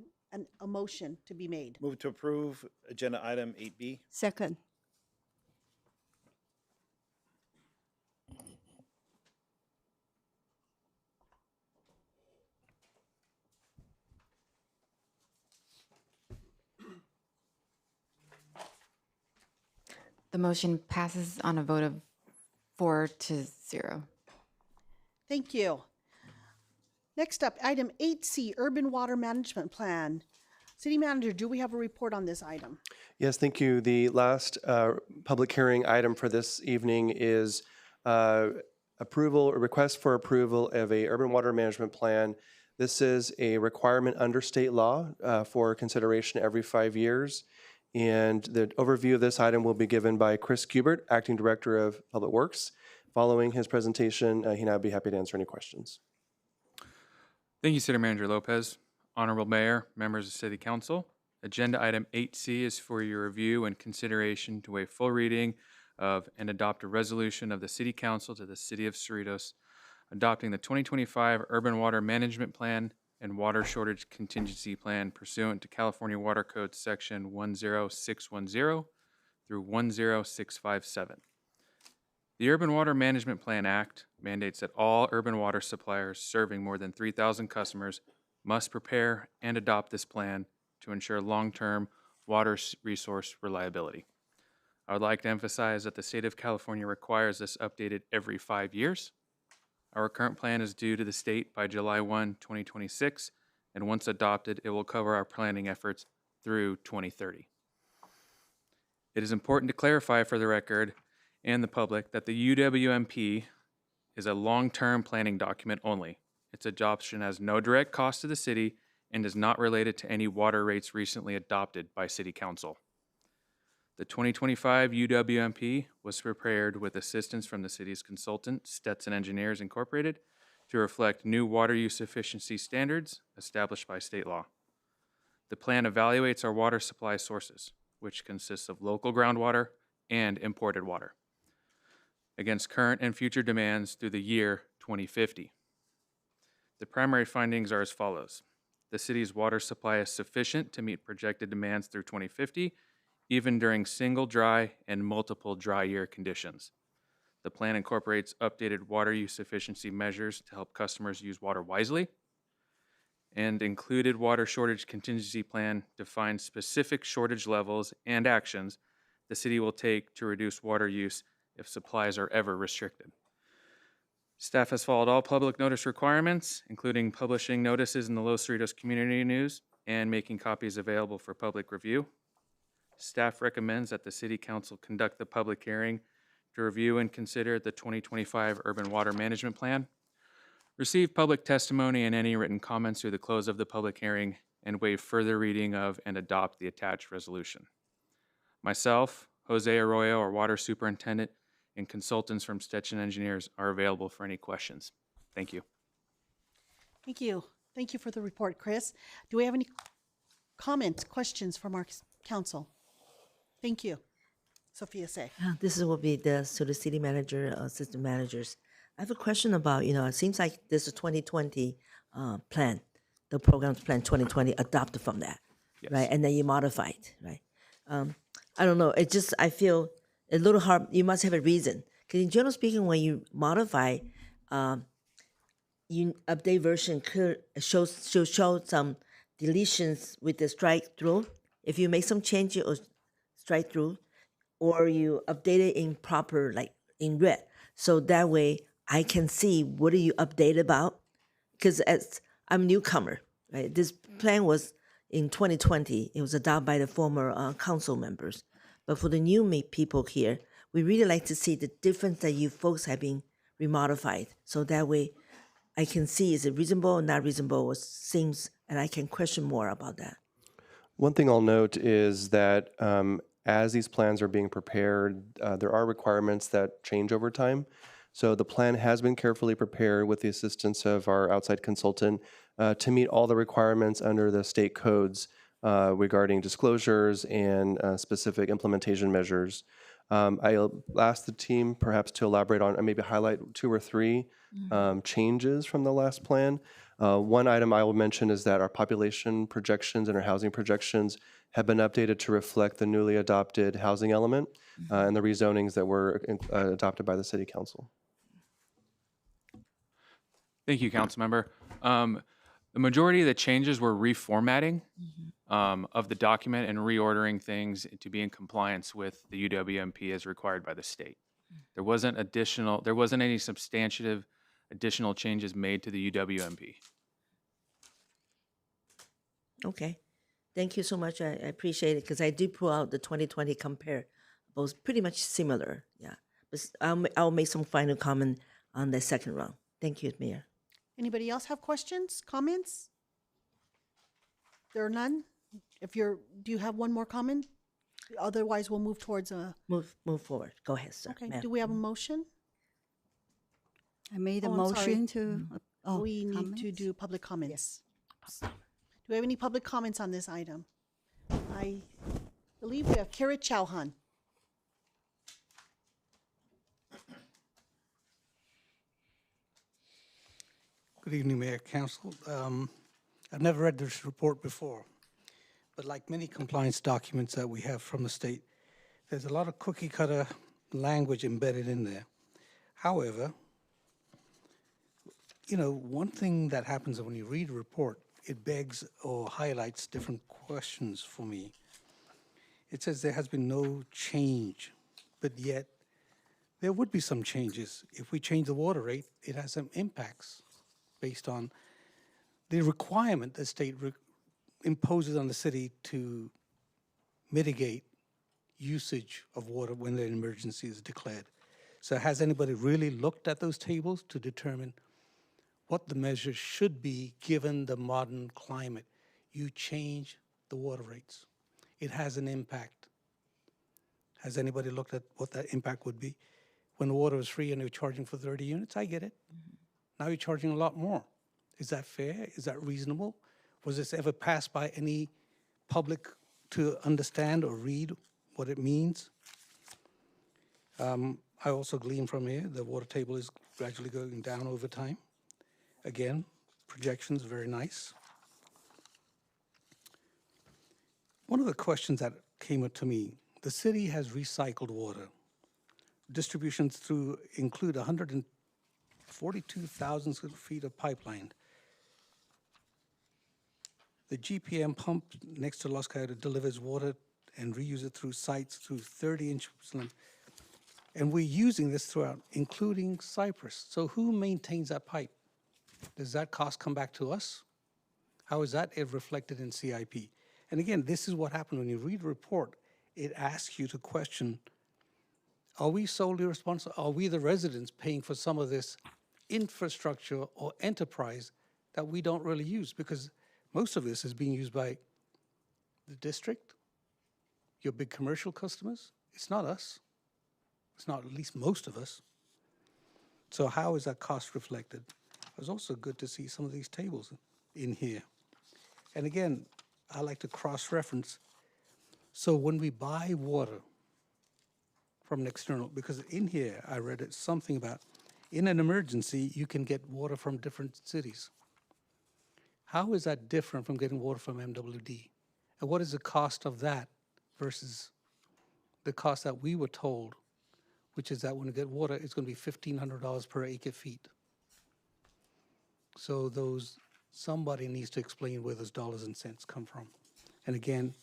motion to be made. Move to approve agenda item 8B. Second. The motion passes on a vote of 4-0. Thank you. Next up, item 8C, Urban Water Management Plan. City Manager, do we have a report on this item? Yes, thank you. The last public hearing item for this evening is request for approval of a urban water management plan. This is a requirement under state law for consideration every 5 years. And the overview of this item will be given by Chris Kubert, Acting Director of Public Works. Following his presentation, he and I would be happy to answer any questions. Thank you, City Manager Lopez. Honorable Mayor, members of City Council. Agenda item 8C is for your review and consideration to waive full reading of and adopt a resolution of the City Council to the City of Cerritos adopting the 2025 Urban Water Management Plan and Water Shortage Contingency Plan pursuant to California Water Code Section 10610 through 10657. The Urban Water Management Plan Act mandates that all urban water suppliers serving more than 3,000 customers must prepare and adopt this plan to ensure long-term water resource reliability. I would like to emphasize that the state of California requires this updated every 5 years. Our current plan is due to the state by July 1, 2026, and once adopted, it will cover our planning efforts through 2030. It is important to clarify for the record and the public that the UWMP is a long-term planning document only. Its adoption has no direct cost to the city and is not related to any water rates recently adopted by City Council. The 2025 UWMP was prepared with assistance from the city's consultant, Stetson Engineers Incorporated, to reflect new water use efficiency standards established by state law. The plan evaluates our water supply sources, which consists of local groundwater and imported water, against current and future demands through the year 2050. The primary findings are as follows. The city's water supply is sufficient to meet projected demands through 2050, even during single dry and multiple dry year conditions. The plan incorporates updated water use efficiency measures to help customers use water wisely, and included water shortage contingency plan defines specific shortage levels and actions the city will take to reduce water use if supplies are ever restricted. Staff has followed all public notice requirements, including publishing notices in the Los Cerritos Community News and making copies available for public review. Staff recommends that the City Council conduct the public hearing to review and consider the 2025 Urban Water Management Plan, receive public testimony and any written comments through the close of the public hearing, and waive further reading of and adopt the attached resolution. Myself, Jose Arroyo, our water superintendent, and consultants from Stetson Engineers are available for any questions. Thank you. Thank you. Thank you for the report, Chris. Do we have any comments, questions from our council? Thank you. Sophia Say. This will be the city manager, assistant managers. I have a question about, it seems like this is 2020 plan, the program's plan 2020 adopted from that, right? And then you modify it, right? I don't know. I feel a little hard. You must have a reason. Because in general speaking, when you modify, you update version could show some deletions with the strike through. If you make some changes or strike through, or you update it in proper, like in red, so that way I can see what do you update about. Because as I'm a newcomer, right? This plan was in 2020. It was adopted by the former council members. But for the new people here, we really like to see the difference that you folks have been remodified. So that way I can see is it reasonable or not reasonable, or seems, and I can question more about that. One thing I'll note is that as these plans are being prepared, there are requirements that change over time. So the plan has been carefully prepared with the assistance of our outside consultant to meet all the requirements under the state codes regarding disclosures and specific implementation measures. I'll ask the team perhaps to elaborate on and maybe highlight 2 or 3 changes from the last plan. One item I will mention is that our population projections and our housing projections have been updated to reflect the newly adopted housing element and the rezonings that were adopted by the City Council. Thank you, Councilmember. The majority of the changes were reformatting of the document and reordering things to be in compliance with the UWMP as required by the state. There wasn't any substantive additional changes made to the UWMP. Okay. Thank you so much. I appreciate it because I did pull out the 2020 compare. Both pretty much similar. Yeah. But I'll make some final comment on the second round. Thank you, Mayor. Anybody else have questions, comments? There are none? Do you have one more comment? Otherwise, we'll move towards a... Move forward. Go ahead, sir. Okay, Ma'am. do we have a motion? I made a Oh, I'm sorry. motion to. We need to comments? do public comments. Do we have any public comments on this item? I believe we have Kara Chauhan. Good evening, Mayor, Council. I've never read this report before, but like many compliance documents that we have from the state, there's a lot of cookie cutter language embedded in there. However, you know, one thing that happens when you read a report, it begs or highlights different questions for me. It says there has been no change, but yet there would be some changes. If we change the water rate, it has some impacts based on the requirement the state imposes on the city to mitigate usage of water when an emergency is declared. So has anybody really looked at those tables to determine what the measures should be given the modern climate? You change the water rates. It has an impact. Has anybody looked at what that impact would be? When the water was free and they were charging for 30 units, I get it. Now you're charging a lot more. Is that fair? Is that reasonable? Was this ever passed by any public to understand or read what it means? I also glean from here the water table is gradually going down over time. Again, projections, very nice. One of the questions that came up to me, the city has recycled water. Distributions through include 142,000 square feet of pipeline. The GPM pump next to Los Coyotes delivers water and reuse it through sites through 30 inches length. And we're using this throughout, including Cypress. So who maintains that pipe? Does that cost come back to us? How is that reflected in CIP? And again, this is what happened when you read a report. It asks you to question, are we solely responsible? Are we the residents paying for some of this infrastructure or enterprise that we don't really use? Because most of this is being used by the district, your big commercial customers. It's not us. It's not at least most of us. So how is that cost reflected? It was also good to see some of these tables in here. And again, I like to cross-reference. So when we buy water from an external, because in here I read it something about, in an emergency, you can get water from different cities. How is that different from getting water from MWD? And what is the cost of that versus the cost that we were told, which is that when you get water, it's going to be $1,500 per acre feet. So somebody needs to explain where those dollars and cents come from. And again,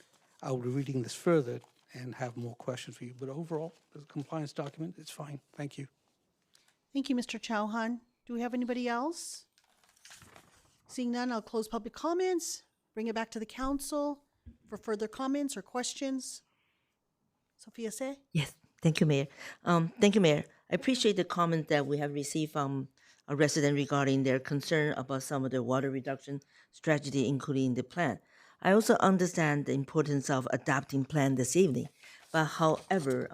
I'll be reading this further and have more questions for you. But overall, the compliance document, it's fine. Thank you. Thank you, Mr. Chauhan. Do we have anybody else? Seeing none, I'll close public comments, bring it back to the council for further comments or questions. Sophia Say? Yes, thank you, Mayor. Thank you, Mayor. I appreciate the comment that we have received from a resident regarding their concern about some of the water reduction strategy, including the plan. I also understand the importance of adopting plan this evening, but however,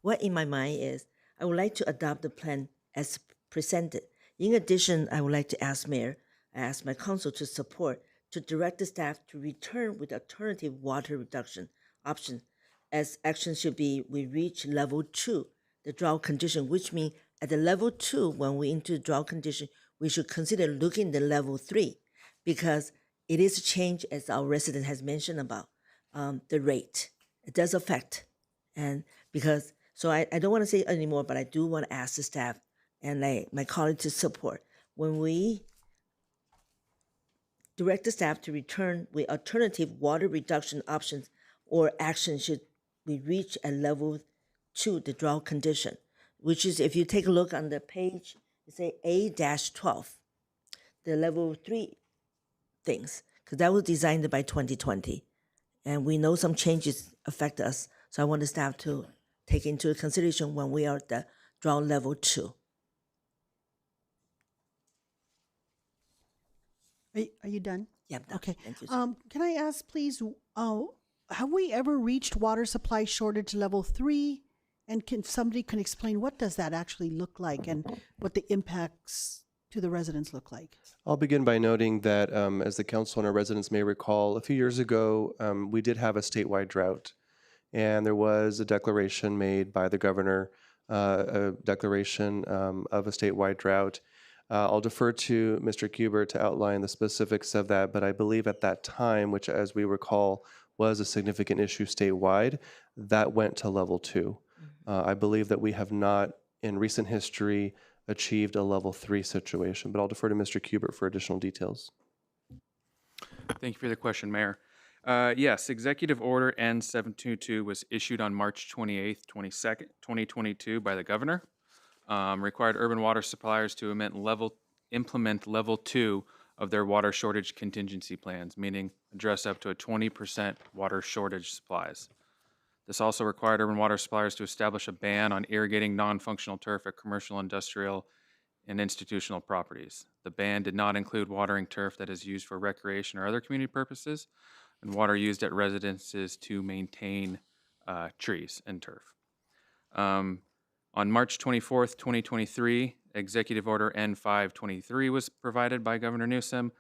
what in my mind is I would like to adopt the plan as presented. In addition, I would like to ask Mayor, I ask my council to support, to direct the staff to return with alternative water reduction option, as action should be we reach level 2, the drought condition, which means at the level 2, when we into drought condition, we should consider looking at the level 3, because it is a change, as our resident has mentioned about the rate. It does affect, and because, so I don't want to say anymore, but I do want to ask the staff and my colleagues to support. When we direct the staff to return with alternative water reduction options or action should we reach at level 2, the drought condition, which is, if you take a look on the page, it say A-12, the level 3 things, because that was designed by 2020. And we know some changes affect us. So I want the staff to take into consideration when we are at the drought level 2. Are you done? Yeah, I'm done. Okay. Thank you. Can I ask, please, have we ever reached water supply shortage level 3? And can somebody explain what does that actually look like and what the impacts to the residents look like? I'll begin by noting that, as the council and our residents may recall, a few years ago, we did have a statewide drought. And there was a declaration made by the governor, a declaration of a statewide drought. I'll defer to Mr. Kuber to outline the specifics of that, but I believe at that time, which as we recall was a significant issue statewide, that went to level 2. I believe that we have not, in recent history, achieved a level 3 situation, but I'll defer to Mr. Kuber for additional details. Thank you for the question, Mayor. Yes, Executive Order N722 was issued on March 28th, 2022 by the governor. Required urban water suppliers to implement level 2 of their water shortage contingency plans, meaning address up to a 20% water shortage supplies. This also required urban water suppliers to establish a ban on irrigating non-functional turf at commercial, industrial, and institutional properties. The ban did not include watering turf that is used for recreation or other community purposes, and water used at residences to maintain trees and turf. On March 24th, 2023, Executive Order N523 was provided by Governor Newsom.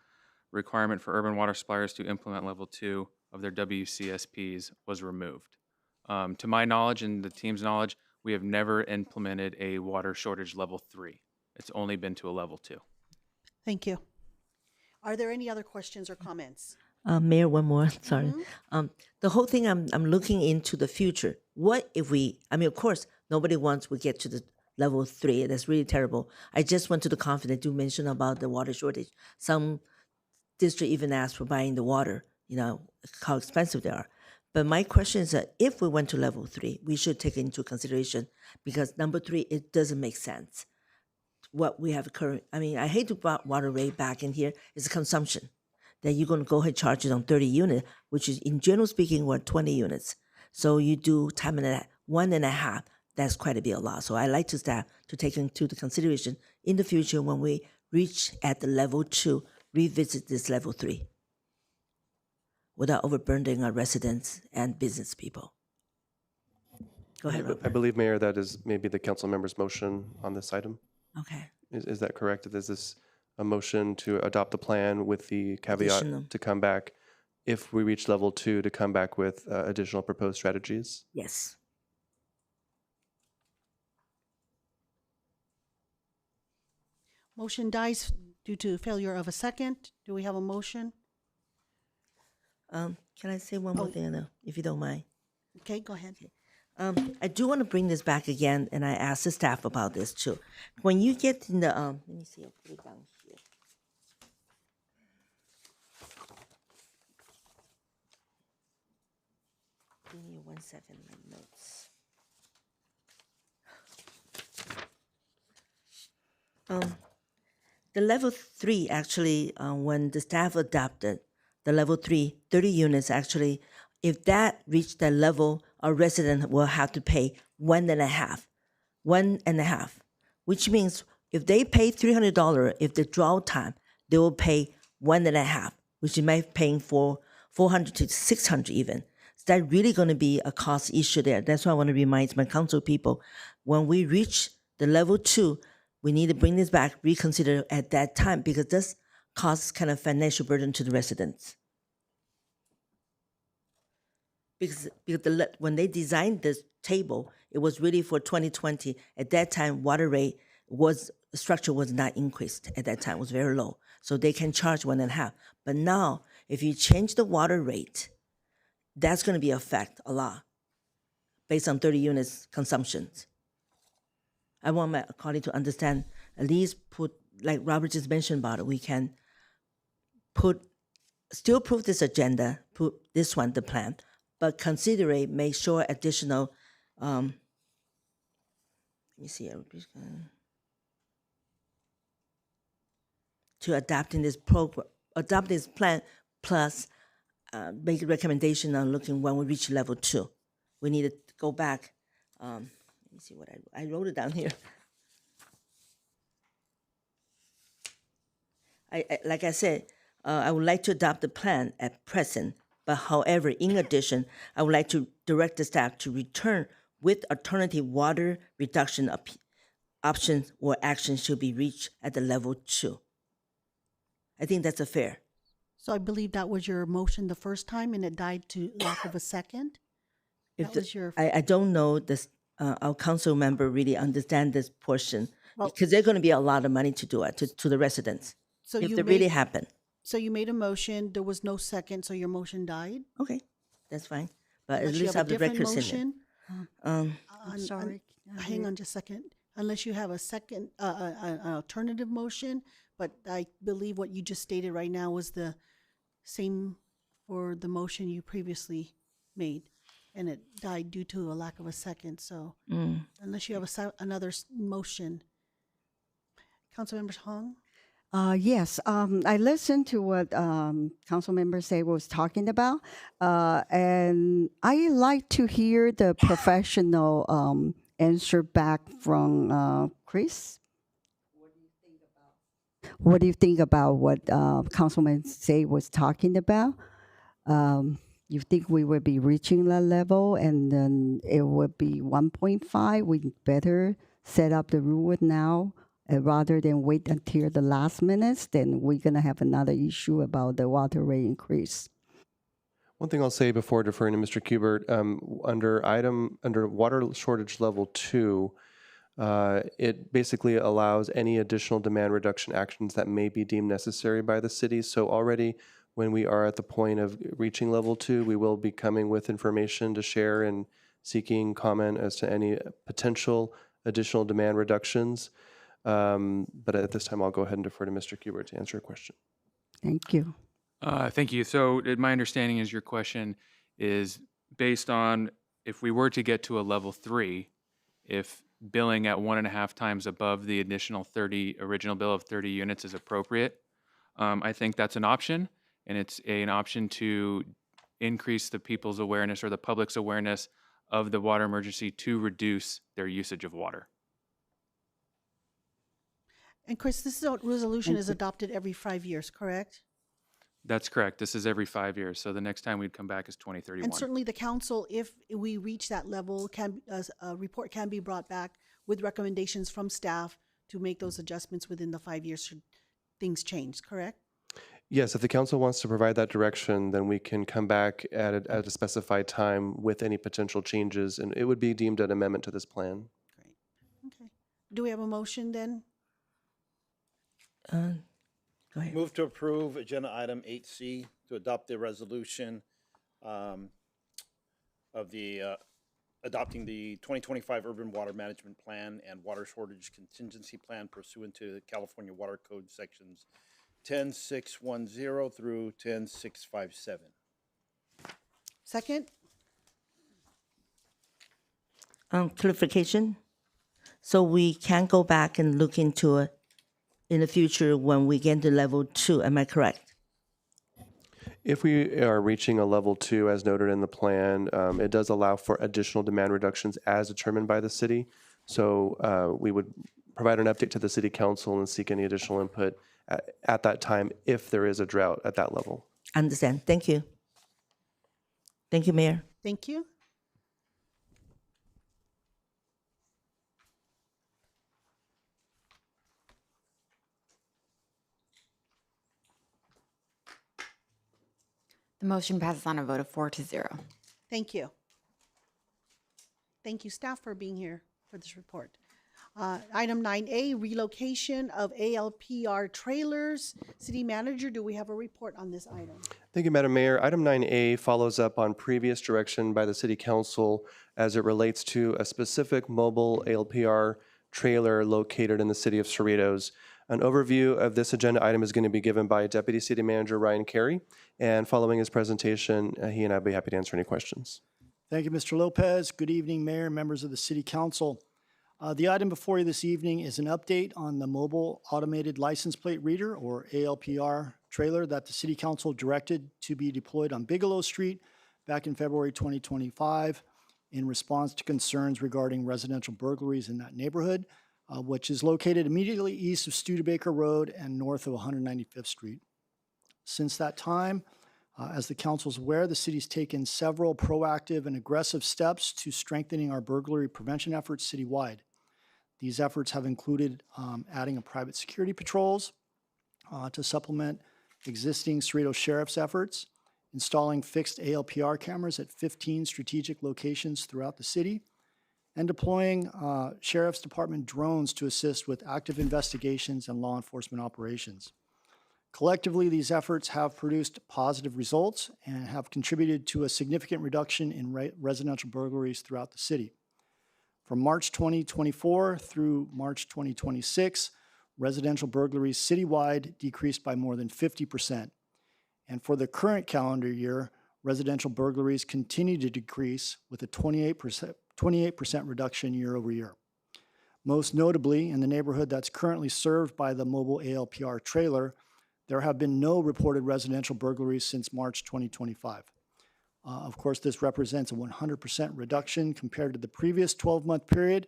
Requirement for urban water suppliers to implement level 2 of their WCSPs was removed. To my knowledge and the team's knowledge, we have never implemented a water shortage level 3. It's only been to a level 2. Thank you. Are there any other questions or comments? Mayor, one more. Sorry. The whole thing, I'm looking into the future. What if of course, nobody wants we get to the level 3. That's really terrible. I just went to the conference that you mentioned about the water shortage. Some district even asked for buying the water, how expensive they are. But my question is that if we went to level 3, we should take into consideration, because number 3, it doesn't make sense. What we have I hate to put water rate back in here, it's consumption. That you're going to go ahead and charge it on 30 units, which is, in general speaking, we're 20 units. So you do time and a half, 1.5, that's quite a bit of lot. So I like to staff to take into the consideration in the future when we reach at the level 2, revisit this level 3 without overburdening our residents and business people. Go ahead, Robert. I believe, Mayor, that is maybe the council member's motion on this item. Okay. Is that correct? Is this a motion to adopt the plan with the caveat Additional. to come back, if we reach level 2, to come back with additional proposed strategies? Yes. Motion dies due to failure of a second. Do we have a motion? Can I say one more thing, if you don't mind? Okay, go ahead. I do want to bring this back again, and I asked the staff about this too. When you get in the, let me see, I'll put it down here. Give me 1 second, my notes. The level 3 actually, when the staff adopted the level 3, 30 units actually, if that reached that level, a resident will have to pay 1.5, which means if they pay $300, if the drought time, they will pay 1.5, which you might be paying for $400 to $600 even. Is that really going to be a cost issue there? That's why I want to remind my council people, when we reach the level 2, we need to bring this back, reconsider at that time, because this causes kind of financial burden to the residents. Because when they designed this table, it was really for 2020. At that time, water rate structure was not increased at that time, it was very low. So they can charge 1.5. But now, if you change the water rate, that's going to be affect a lot based on 30 units consumptions. I want my colleague to understand, at least put, like Robert just mentioned about it, we can still approve this agenda, put this one, the plan, but consider it, make sure additional, let me see, to adopting this program, adopt this plan, plus make a recommendation on looking when we reach level 2. We need to go back. Let me see what I wrote it down here. Like I said, I would like to adopt the plan at present, but however, in addition, I would like to direct the staff to return with alternative water reduction options or actions should be reached at the level 2. I think that's a fair. So I believe that was your motion the first time and it died to lack of a second? That was your, I don't know this, our council member really understand this portion Well- because there's going to be a lot of money to do it to the residents so if you it really made, happen. so you made a motion, there was no second, so your motion died? Okay, that's fine. But Unless at you least have a have the different records in motion? it. Um, I'm sorry. Hang on just a second. Unless you have a second, an alternative motion, but I believe what you just stated right now was the same for the motion you previously made, and it died due to a lack of a second, so unless you have another motion. Councilmember Hong? Yes, I listened to what Councilmember Say was talking about, and I like to hear the professional answer back from Chris. What do you think about what Councilman Say was talking about? You think we would be reaching that level, and then it would be 1.5? We better set up the rule now. Rather than wait until the last minutes, then we're going to have another issue about the water rate increase. One thing I'll say before deferring to Mr. Kubert, under water shortage level 2, it basically allows any additional demand reduction actions that may be deemed necessary by the city. So already when we are at the point of reaching level 2, we will be coming with information to share and seeking comment as to any potential additional demand reductions. But at this time, I'll go ahead and defer to Mr. Kubert to answer your question. Thank you. Thank you. So my understanding is your question is based on if we were to get to a level 3, if billing at 1.5 times above the additional original bill of 30 units is appropriate. I think that's an option, and it's an option to increase the people's awareness or the public's awareness of the water emergency to reduce their usage of water. And Chris, this resolution is adopted every 5 years, correct? That's correct. This is every 5 years. So the next time we'd come back is 2031. And certainly the council, if we reach that level, a report can be brought back with recommendations from staff to make those adjustments within the 5 years should things change, correct? Yes, if the council wants to provide that direction, then we can come back at a specified time with any potential changes, and it would be deemed an amendment to this plan. Great. Okay. Do we have a motion then? Go ahead. Move to approve agenda item 8C to adopt the resolution of the adopting the 2025 Urban Water Management Plan and Water Shortage Contingency Plan pursuant to the California Water Code sections 10610 through 10657. Second? Clarification. So we can go back and look into it in the future when we get to level 2, am I correct? If we are reaching a level 2, as noted in the plan, it does allow for additional demand reductions as determined by the city. So we would provide an update to the city council and seek any additional input at that time if there is a drought at that level. Understand. Thank you. Thank you, Mayor. Thank you. The motion passes on a vote of 4-0. Thank you. Thank you, staff, for being here for this report. Item 9A, relocation of ALPR trailers. City Manager, do we have a report on this item? Thank you, Madam Mayor. Item 9A follows up on previous direction by the City Council as it relates to a specific mobile ALPR trailer located in the city of Cerritos. An overview of this agenda item is going to be given by Deputy City Manager Ryan Carey, and following his presentation, he and I will be happy to answer any questions. Thank you, Mr. Lopez. Good evening, Mayor, members of the City Council. The item before you this evening is an update on the mobile automated license plate reader, or ALPR trailer, that the City Council directed to be deployed on Bigelow Street back in February 2025 in response to concerns regarding residential burglaries in that neighborhood, which is located immediately east of Studebaker Road and north of 195th Street. Since that time, as the council is aware, the city's taken several proactive and aggressive steps to strengthening our burglary prevention efforts citywide. These efforts have included adding a private security patrols to supplement existing Cerritos Sheriff's efforts, installing fixed ALPR cameras at 15 strategic locations throughout the city, and deploying Sheriff's Department drones to assist with active investigations and law enforcement operations. Collectively, these efforts have produced positive results and have contributed to a significant reduction in residential burglaries throughout the city. From March 2024 through March 2026, residential burglaries citywide decreased by more than 50%. And for the current calendar year, residential burglaries continue to decrease with a 28% reduction year over year. Most notably, in the neighborhood that's currently served by the mobile ALPR trailer, there have been no reported residential burglaries since March 2025. Of course, this represents a 100% reduction compared to the previous 12-month period,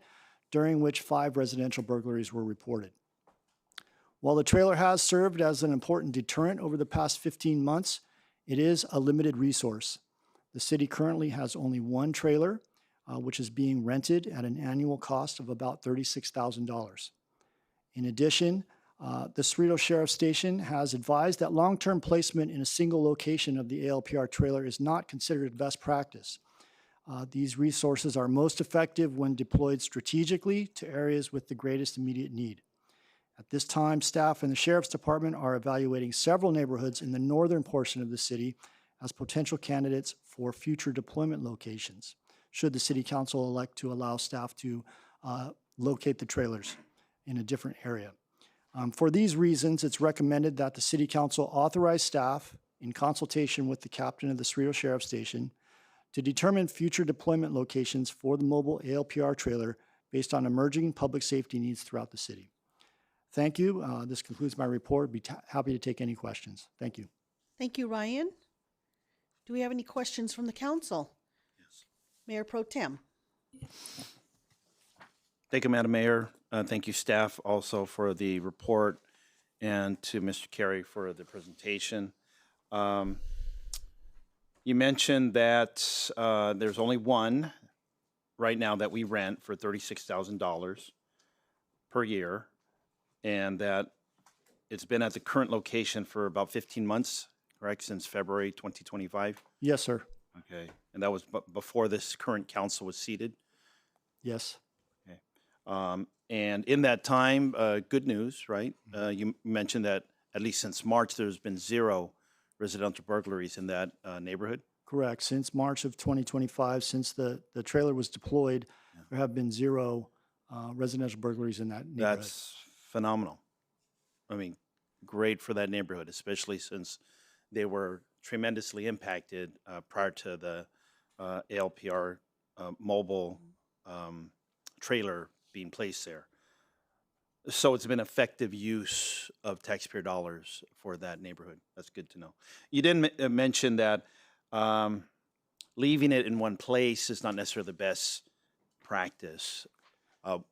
during which 5 residential burglaries were reported. While the trailer has served as an important deterrent over the past 15 months, it is a limited resource. The city currently has only one trailer, which is being rented at an annual cost of about $36,000. In addition, the Cerritos Sheriff's Station has advised that long-term placement in a single location of the ALPR trailer is not considered best practice. These resources are most effective when deployed strategically to areas with the greatest immediate need. At this time, staff in the Sheriff's Department are evaluating several neighborhoods in the northern portion of the city as potential candidates for future deployment locations, should the City Council elect to allow staff to locate the trailers in a different area. For these reasons, it's recommended that the City Council authorize staff, in consultation with the captain of the Cerritos Sheriff's Station, to determine future deployment locations for the mobile ALPR trailer based on emerging public safety needs throughout the city. Thank you. This concludes my report. Be happy to take any questions. Thank you. Thank you, Ryan. Do we have any questions from the council? Yes. Mayor Pro Tem. Thank you, Madam Mayor. Thank you, staff, also for the report, and to Mr. Carey for the presentation. You mentioned that there's only one right now that we rent for $36,000 per year, and that it's been at the current location for about 15 months, correct, since February 2025? Yes, sir. Okay, and that was before this current council was seated? Yes. Okay. And in that time, good news, right? You mentioned that at least since March, there's been 0 residential burglaries in that neighborhood? Correct. Since March of 2025, since the trailer was deployed, there have been 0 residential burglaries in that neighborhood. That's phenomenal. I mean, great for that neighborhood, especially since they were tremendously impacted prior to the ALPR mobile trailer being placed there. So it's been effective use of taxpayer dollars for that neighborhood. That's good to know. You didn't mention that leaving it in one place is not necessarily the best practice.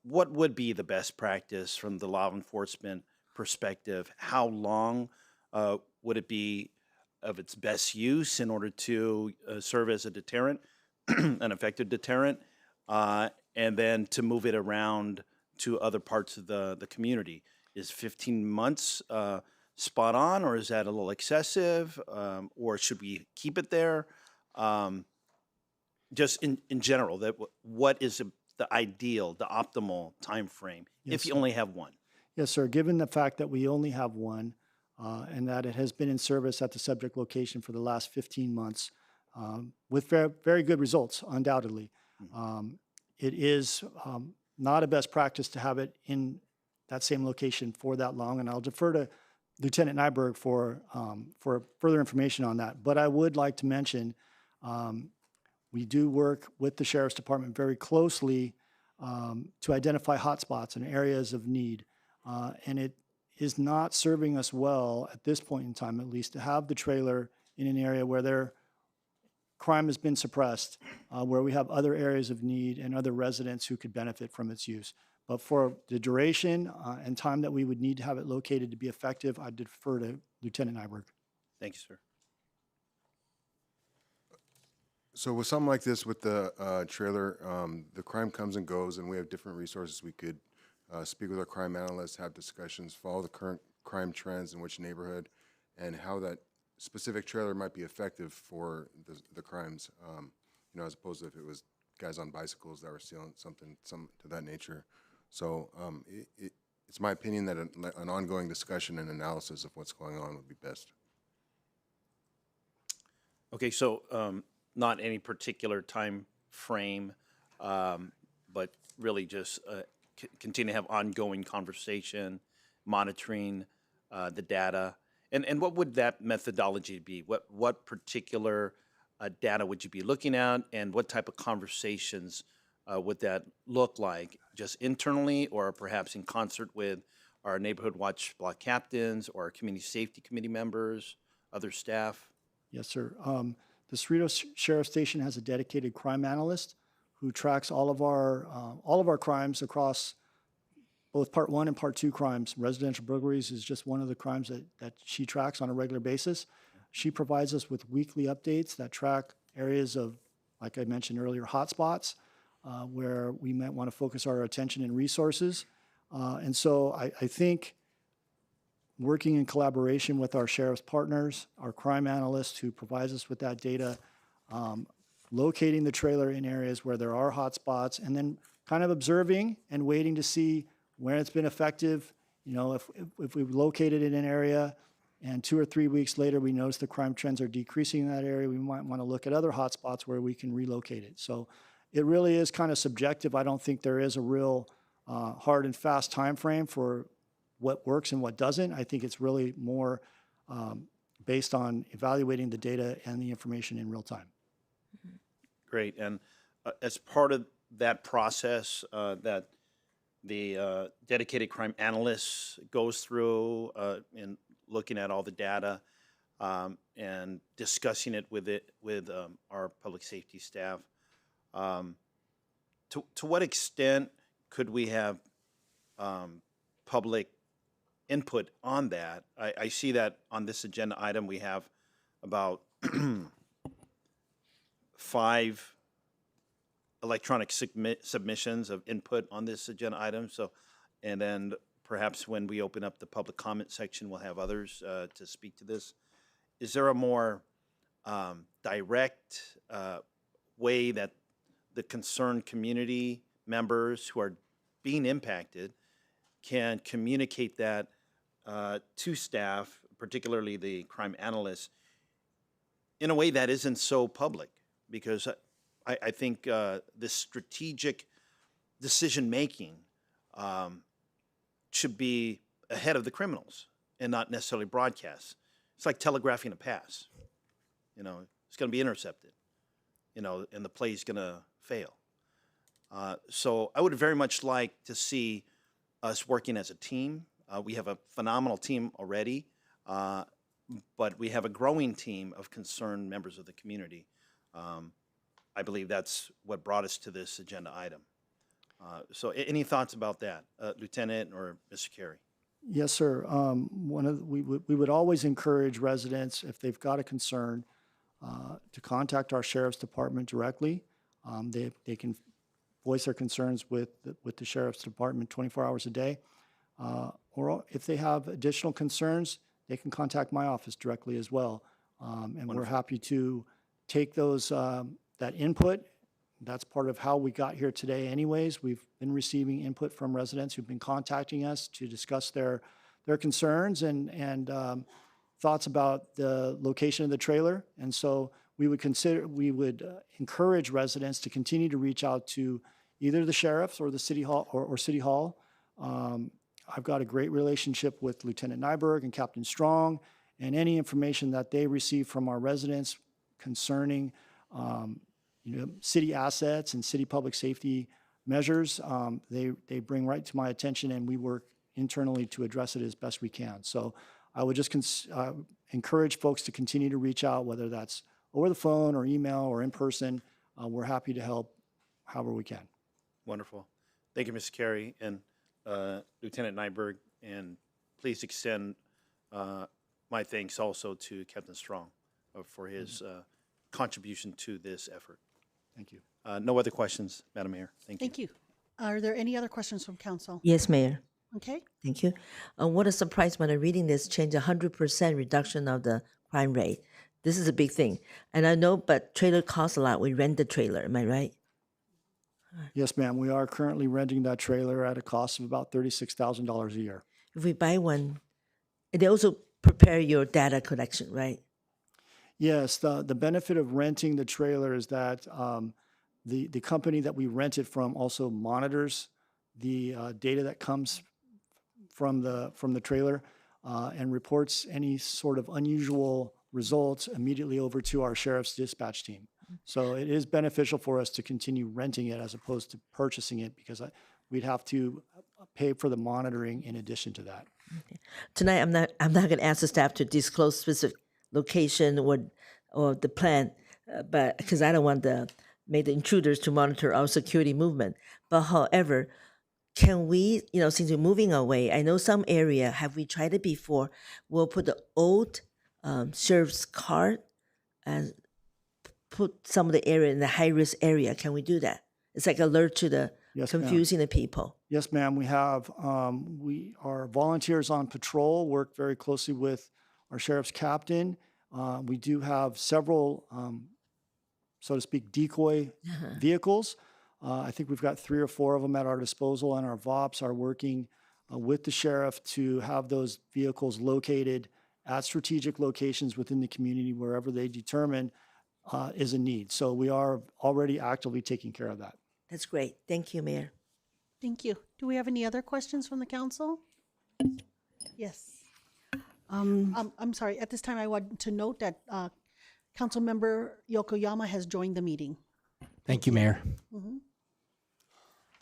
What would be the best practice from the law enforcement perspective? How long would it be of its best use in order to serve as a deterrent, an effective deterrent, and then to move it around to other parts of the community? Is 15 months spot on, or is that a little excessive, or should we keep it there? Just in general, that what is the ideal, the optimal time frame if you only have one? Yes, sir. Given the fact that we only have one and that it has been in service at the subject location for the last 15 months with very, very good results, undoubtedly, it is not a best practice to have it in that same location for that long. And I'll defer to Lieutenant Nyberg for further information on that. But I would like to mention we do work with the Sheriff's Department very closely to identify hotspots and areas of need. And it is not serving us well at this point in time, at least, to have the trailer in an area where their crime has been suppressed, where we have other areas of need and other residents who could benefit from its use. But for the duration and time that we would need to have it located to be effective, I defer to Lieutenant Nyberg. Thank you, sir. So with something like this, with the trailer, the crime comes and goes, and we have different resources we could speak with our crime analysts, have discussions, follow the current crime trends in which neighborhood, and how that specific trailer might be effective for the crimes, as opposed to if it was guys on bicycles that were stealing something to that nature. So it's my opinion that an ongoing discussion and analysis of what's going on would be best. Okay, so not any particular time frame, but really just continue to have ongoing conversation, monitoring the data. And what would that methodology be? What particular data would you be looking at, and what type of conversations would that look like? Just internally, or perhaps in concert with our neighborhood watch block captains or our community safety committee members, other staff? Yes, sir. The Cerritos Sheriff Station has a dedicated crime analyst who tracks all of our crimes across both Part 1 and Part 2 crimes. Residential burglaries is just one of the crimes that she tracks on a regular basis. She provides us with weekly updates that track areas of, like I mentioned earlier, hotspots, where we might want to focus our attention and resources. And so I think working in collaboration with our sheriff's partners, our crime analyst who provides us with that data, locating the trailer in areas where there are hotspots, and then kind of observing and waiting to see where it's been effective. If we've located it in an area and 2 or 3 weeks later we notice the crime trends are decreasing in that area, we might want to look at other hotspots where we can relocate it. So it really is kind of subjective. I don't think there is a real hard and fast time frame for what works and what doesn't. I think it's really more based on evaluating the data and the information in real time. Great. And as part of that process that the dedicated crime analyst goes through in looking at all the data and discussing it with our public safety staff, to what extent could we have public input on that? I see that on this agenda item we have about 5 electronic submissions of input on this agenda item. So, and then perhaps when we open up the public comment section, we'll have others to speak to this. Is there a more direct way that the concerned community members who are being impacted can communicate that to staff, particularly the crime analysts, in a way that isn't so public? Because I think this strategic decision-making should be ahead of the criminals and not necessarily broadcast. It's like telegraphing a pass. It's going to be intercepted, and the play's going to fail. So I would very much like to see us working as a team. We have a phenomenal team already, but we have a growing team of concerned members of the community. I believe that's what brought us to this agenda item. So any thoughts about that, Lieutenant or Mr. Carey? Yes, sir. We would always encourage residents, if they've got a concern, to contact our sheriff's department directly. They can voice their concerns with the sheriff's department 24 hours a day. Or if they have additional concerns, they can contact my office directly as well. And Wonderful. we're happy to take those that input. That's part of how we got here today anyways. We've been receiving input from residents who've been contacting us to discuss their concerns and thoughts about the location of the trailer. And so we would encourage residents to continue to reach out to either the sheriffs or the city hall or City Hall. I've got a great relationship with Lieutenant Nyberg and Captain Strong, and any information that they receive from our residents concerning city assets and city public safety measures, they bring right to my attention, and we work internally to address it as best we can. So I would just encourage folks to continue to reach out, whether that's over the phone or email or in person. We're happy to help however we can. Wonderful. Thank you, Mr. Carey and Lieutenant Nyberg, and please extend my thanks also to Captain Strong for his contribution to this effort. Thank you. No other questions, Madam Mayor. Thank you. Thank you. Are there any other questions from council? Yes, Mayor. Okay. Thank you. What a surprise when I'm reading this change, 100% reduction of the crime rate. This is a big thing. And I know, but trailer costs a lot. We rent the trailer, am I right? Yes, ma'am. We are currently renting that trailer at a cost of about $36,000 a year. If we buy one, they also prepare your data collection, right? Yes, the benefit of renting the trailer is that the company that we rent it from also monitors the data that comes from the trailer and reports any sort of unusual results immediately over to our sheriff's dispatch team. So it is beneficial for us to continue renting it as opposed to purchasing it because we'd have to pay for the monitoring in addition to that. Tonight, I'm not going to ask the staff to disclose specific location or the plan, but because I don't want the intruders to monitor our security movement. But however, can we, since we're moving away, I know some area, have we tried it before? We'll put the old sheriff's card and put some of the area in the high-risk area. Can we do that? It's like alert to the Yes, ma'am. confusing the people. Yes, ma'am. We have, our volunteers on patrol work very closely with our sheriff's captain. We do have several, so to speak, decoy vehicles. I think we've got 3 or 4 of them at our disposal, and our VOPs are working with the sheriff to have those vehicles located at strategic locations within the community wherever they determine is a need. So we are already actively taking care of that. That's great. Thank you, Mayor. Thank you. Do we have any other questions from the council? Yes. I'm sorry. At this time, I want to note that Councilmember Yokoyama has joined the meeting. Thank you, Mayor.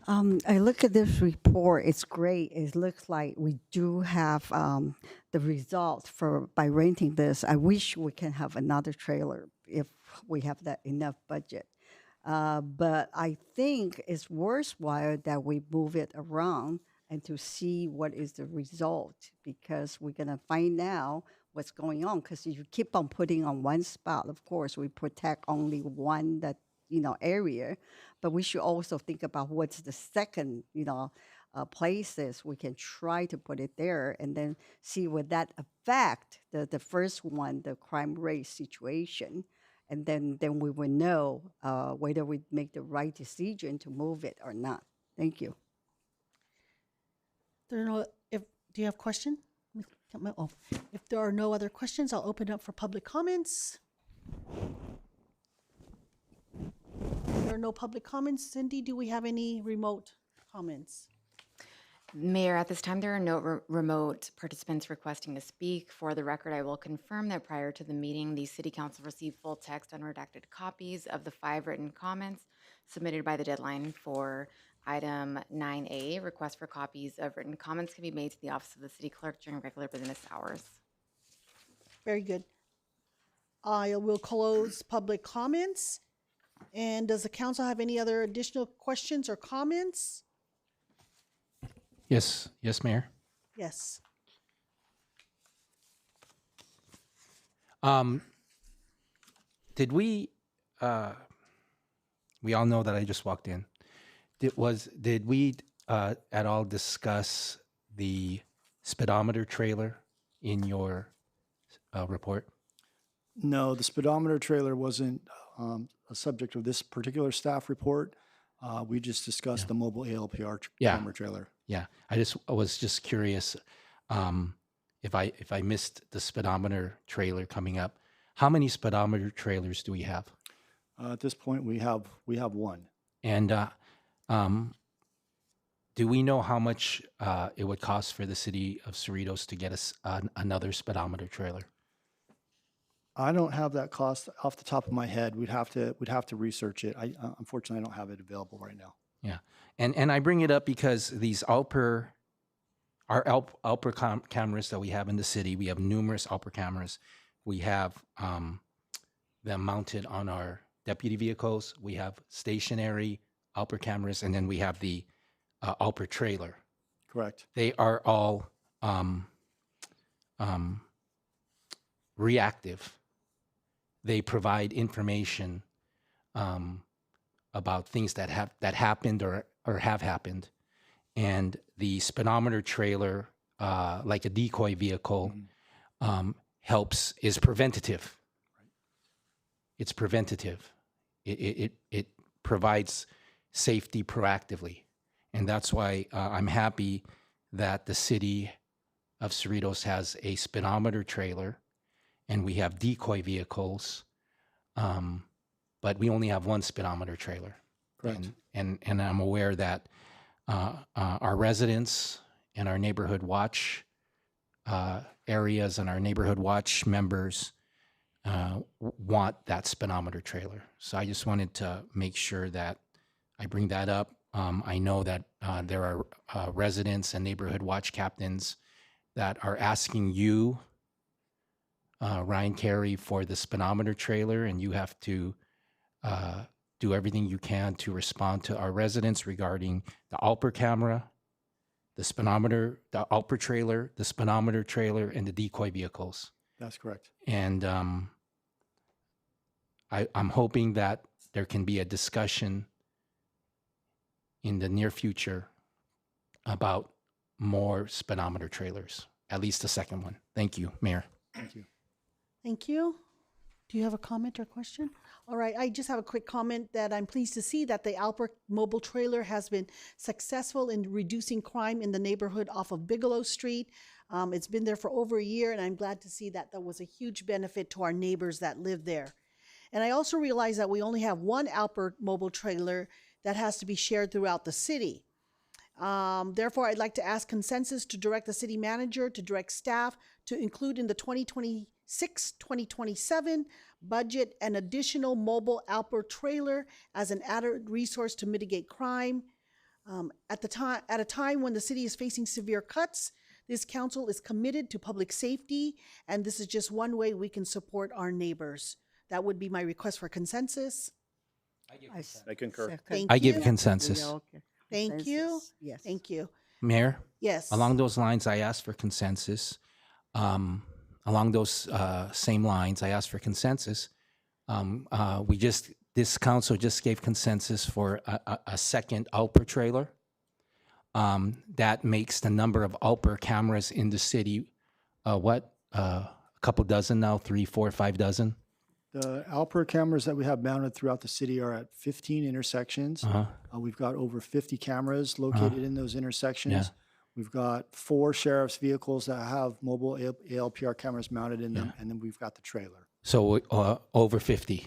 I look at this report. It's great. It looks like we do have the results by renting this. I wish we can have another trailer if we have that enough budget. But I think it's worthwhile that we move it around and to see what is the result, because we're going to find out what's going on. Because if you keep on putting on one spot, of course, we protect only one area, but we should also think about what's the second, places we can try to put it there, and then see would that affect the first one, the crime rate situation, and then we will know whether we make the right decision to move it or not. Thank you. Do you have a question? Oh, if there are no other questions, I'll open up for public comments. If there are no public comments, Cindy, do we have any remote comments? Mayor, at this time, there are no remote participants requesting to speak. For the record, I will confirm that prior to the meeting, the City Council received full text unredacted copies of the 5 written comments submitted by the deadline for item 9A. Requests for copies of written comments can be made to the Office of the City Clerk during regular business hours. Very good. I will close public comments. And does the council have any other additional questions or comments? Yes, Mayor. Yes. Did we all know that I just walked in. Did we at all discuss the speedometer trailer in your report? No, the speedometer trailer wasn't a subject of this particular staff report. We just discussed the mobile ALPR camera trailer. Yeah, I was just curious if I missed the speedometer trailer coming up. How many speedometer trailers do we have? At this point, we have one. And do we know how much it would cost for the city of Cerritos to get us another speedometer trailer? I don't have that cost off the top of my head. We'd have to research it. Unfortunately, I don't have it available right now. Yeah, and I bring it up because these Alper cameras that we have in the city, we have numerous Alper cameras. We have them mounted on our deputy vehicles. We have stationary Alper cameras, and then we have the Alper trailer. Correct. They are all reactive. They provide information about things that happened or or have happened. And the speedometer trailer, like a decoy vehicle, helps, is preventative. It's preventative. It provides safety proactively. And that's why I'm happy that the city of Cerritos has a speedometer trailer and we have decoy vehicles, but we only have one speedometer trailer. Correct. And I'm aware that our residents and our neighborhood watch areas and our neighborhood watch members want that speedometer trailer. So I just wanted to make sure that I bring that up. I know that there are residents and neighborhood watch captains that are asking you, Ryan Carey, for the speedometer trailer, and you have to do everything you can to respond to our residents regarding the Alper camera, the speedometer, the Alper trailer, the speedometer trailer, and the decoy vehicles. That's correct. And I'm hoping that there can be a discussion in the near future about more speedometer trailers, at least the second one. Thank you, Mayor. Thank you. Thank you. Do you have a comment or question? All right, I just have a quick comment that I'm pleased to see that the Alper mobile trailer has been successful in reducing crime in the neighborhood off of Bigelow Street. It's been there for over a year, and I'm glad to see that that was a huge benefit to our neighbors that live there. And I also realize that we only have one Alper mobile trailer that has to be shared throughout the city. Therefore, I'd like to ask consensus to direct the city manager to direct staff to include in the 2026-2027 budget an additional mobile Alper trailer as an added resource to mitigate crime. At a time when the city is facing severe cuts, this council is committed to public safety, and this is just one way we can support our neighbors. That would be my request for consensus. I concur. Thank I give you. consensus. Thank you. Yes. Thank you. Mayor? Yes. Along those lines, I asked for consensus. Along those same lines, I asked for consensus. This council just gave consensus for a second Alper trailer. That makes the number of Alper cameras in the city, a couple dozen now, 3, 4, 5 dozen? The Alper cameras that we have mounted throughout the city are at 15 intersections. We've got over 50 cameras located in those intersections. Yeah. We've got 4 sheriff's vehicles that have mobile ALPR cameras mounted in them, and then we've got the trailer. So over 50.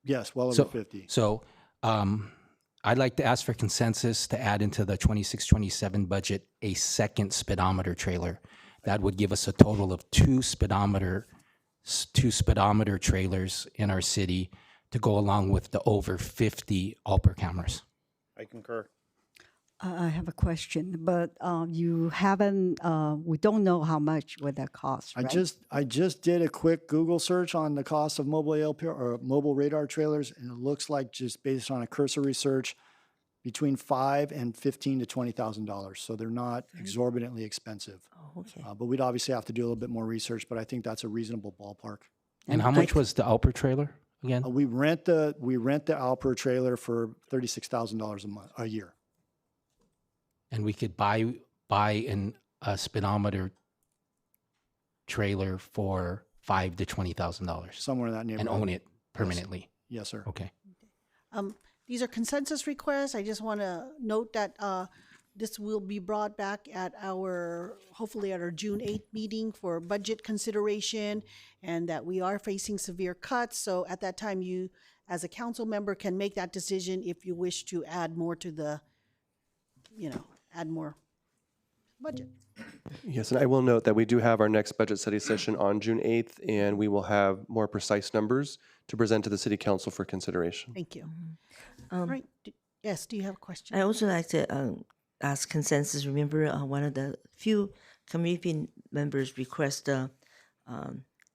Yes, well over 50. So I'd like to ask for consensus to add into the 26-27 budget a second speedometer trailer. That would give us a total of 2 speedometer trailers in our city to go along with the over 50 Alper cameras. I concur. I have a question, but you haven't, we don't know how much would that cost, right? I just did a quick Google search on the cost of mobile ALPR or mobile radar trailers, and it looks like, just based on a cursory search, between $5,000 and $15,000 to $20,000. So they're not exorbitantly expensive. Oh, okay. But we'd obviously have to do a little bit more research, but I think that's a reasonable ballpark. And how much was the Alper trailer again? We rent the Alper trailer for $36,000 a year. And we could buy a speedometer trailer for $5,000 to $20,000. Somewhere in that neighborhood. And own it permanently. Yes, sir. Okay. These are consensus requests. I just want to note that this will be brought back at hopefully at our June 8th meeting for budget consideration, and that we are facing severe cuts. So at that time, you, as a council member, can make that decision if you wish to add more to the, add more budget. Yes, and I will note that we do have our next budget study session on June 8th, and we will have more precise numbers to present to the city council for consideration. Thank you. All right. Yes, do you have a question? I also like to ask consensus. Remember, one of the few community members request the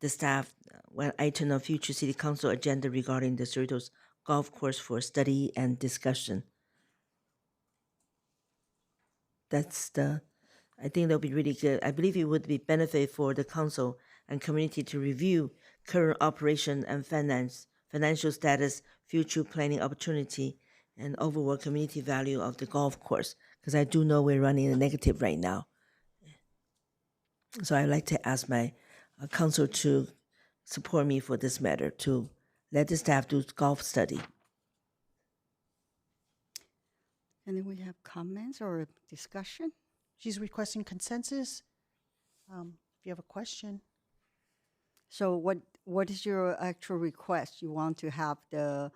staff one item of future city council agenda regarding the Cerritos golf course for study and discussion. I think that'll be really good. I believe it would be benefit for the council and community to review current operation and financial status, future planning opportunity, and overall community value of the golf course, because I do know we're running a negative right now. So I'd like to ask my council to support me for this matter, to let the staff do golf study. And then we have comments or discussion? She's requesting consensus. If you have a question. So what is your actual request? You want to have the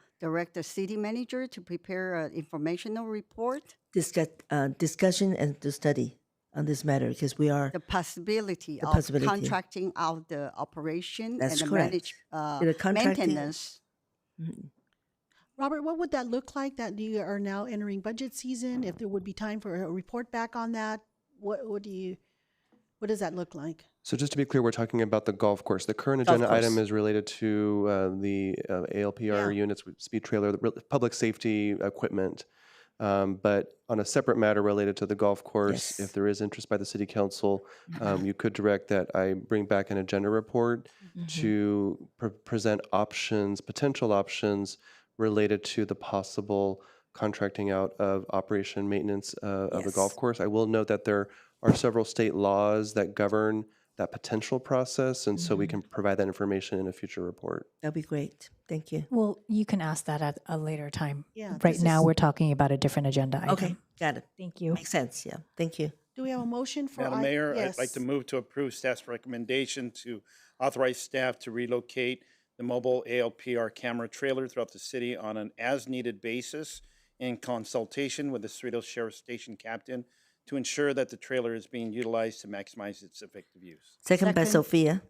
city manager to prepare an informational report? Discussion and the study on this matter, because we are The possibility The of possibility. contracting out the operation That's and the correct. The contracting- maintenance. Robert, what would that look like that you are now entering budget season? If there would be time for a report back on that, what does that look like? So just to be clear, we're talking about the golf course. The current Golf agenda item course. is related to the ALPR units, speed trailer, the public safety equipment. But on a separate matter related to the golf course, Yes. if there is interest by the city council, you could direct that I bring back an agenda report to present options, potential options related to the possible contracting out of operation maintenance of the golf Yes. course. I will note that there are several state laws that govern that potential process, and so we can provide that information in a future report. That'd be great. Thank you. Well, you can ask that at a later time. Yeah, Right this now, is- we're talking about a different agenda item. Okay, got it. Thank you. Makes sense, yeah. Thank you. Do we have a motion for? Madam Mayor, I'd like Yes. to move to approve staff's recommendation to authorize staff to relocate the mobile ALPR camera trailer throughout the city on an as-needed basis in consultation with the Cerritos Sheriff Station Captain to ensure that the trailer is being utilized to maximize its effective use. Second by Second. Sophia.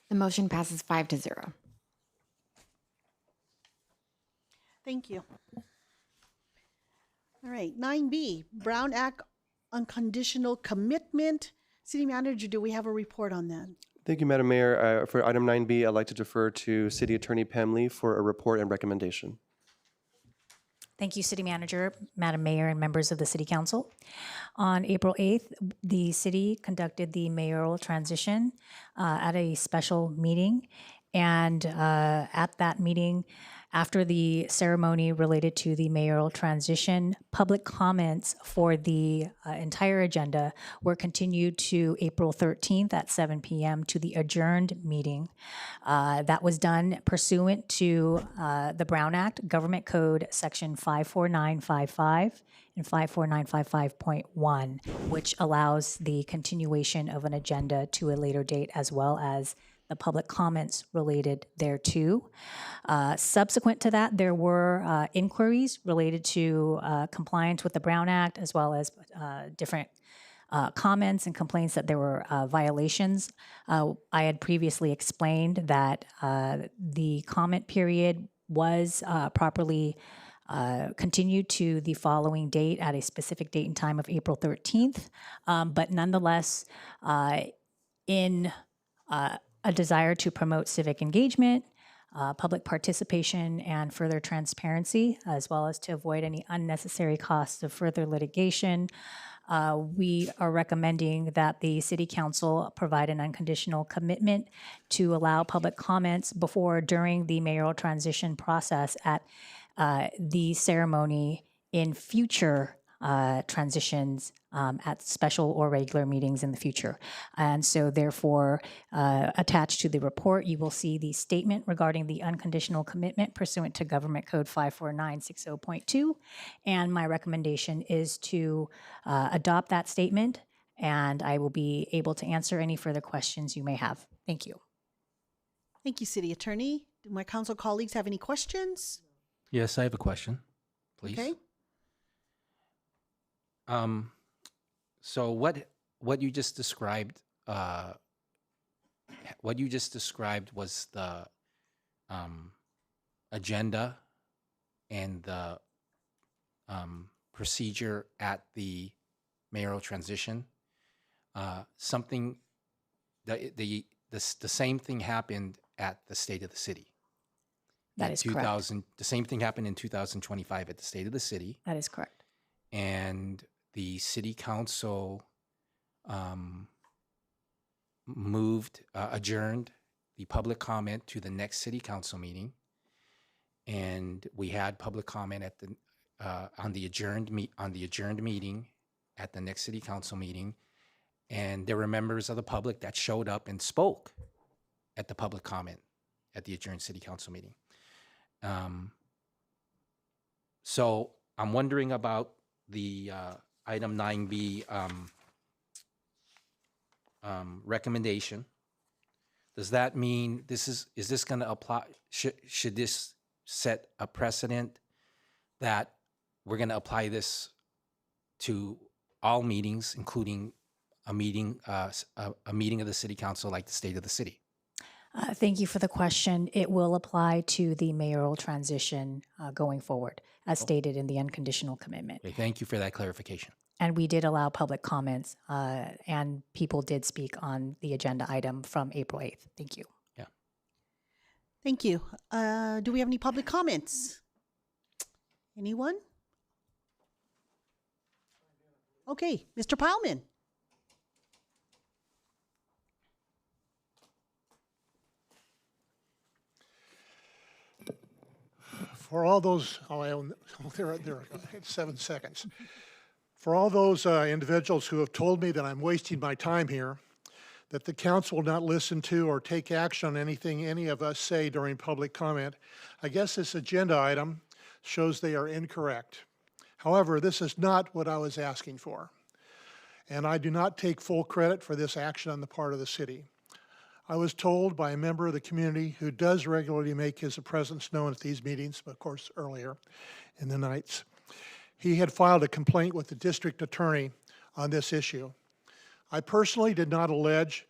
The motion passes 5-0. Thank you. All right, 9B, Brown Act unconditional commitment. City Manager, do we have a report on that? Thank you, Madam Mayor. For item 9B, I'd like to defer to City Attorney Pam Lee for a report and recommendation. Thank you, City Manager, Madam Mayor, and members of the City Council. On April 8th, the city conducted the mayoral transition at a special meeting. And at that meeting, after the ceremony related to the mayoral transition, public comments for the entire agenda were continued to April 13th at 7 p.m. to the adjourned meeting. That was done pursuant to the Brown Act, Government Code Section 54955 and 54955.1, which allows the continuation of an agenda to a later date as well as the public comments related thereto. Subsequent to that, there were inquiries related to compliance with the Brown Act, as well as different comments and complaints that there were violations. I had previously explained that the comment period was properly continued to the following date at a specific date and time of April 13th. But nonetheless, in a desire to promote civic engagement, public participation, and further transparency, as well as to avoid any unnecessary costs of further litigation, we are recommending that the City Council provide an unconditional commitment to allow public comments before or during the mayoral transition process at the ceremony in future transitions at special or regular meetings in the future. And so therefore, attached to the report, you will see the statement regarding the unconditional commitment pursuant to Government Code 54960.2. And my recommendation is to adopt that statement, and I will be able to answer any further questions you may have. Thank you. Thank you, City Attorney. Do my council colleagues have any questions? Yes, I have a question, please. Okay. So what you just described, was the agenda and the procedure at the mayoral transition. Something the same thing happened at the State of the City. That is correct. The same thing happened in 2025 at the State of the City. That is correct. And the city council adjourned the public comment to the next city council meeting. And we had public comment at the, on the adjourned meeting at the next city council meeting. And there were members of the public that showed up and spoke at the public comment at the adjourned city council meeting. So I'm wondering about the item 9B recommendation. Does that mean is this going to apply? Should this set a precedent that we're going to apply this to all meetings, including a meeting of the city council like the State of the City? Thank you for the question. It will apply to the mayoral transition going forward, as stated in the unconditional commitment. Okay, thank you for that clarification. And we did allow public comments, and people did speak on the agenda item from April 8th. Thank you. Yeah. Thank you. Do we have any public comments? Anyone? Okay, Mr. Plowman. For all those, there are 7 seconds. For all those individuals who have told me that I'm wasting my time here, that the council will not listen to or take action on anything any of us say during public comment, I guess this agenda item shows they are incorrect. However, this is not what I was asking for, and I do not take full credit for this action on the part of the city. I was told by a member of the community who does regularly make his presence known at these meetings, but of course earlier in the nights, he had filed a complaint with the district attorney on this issue. I personally did not allege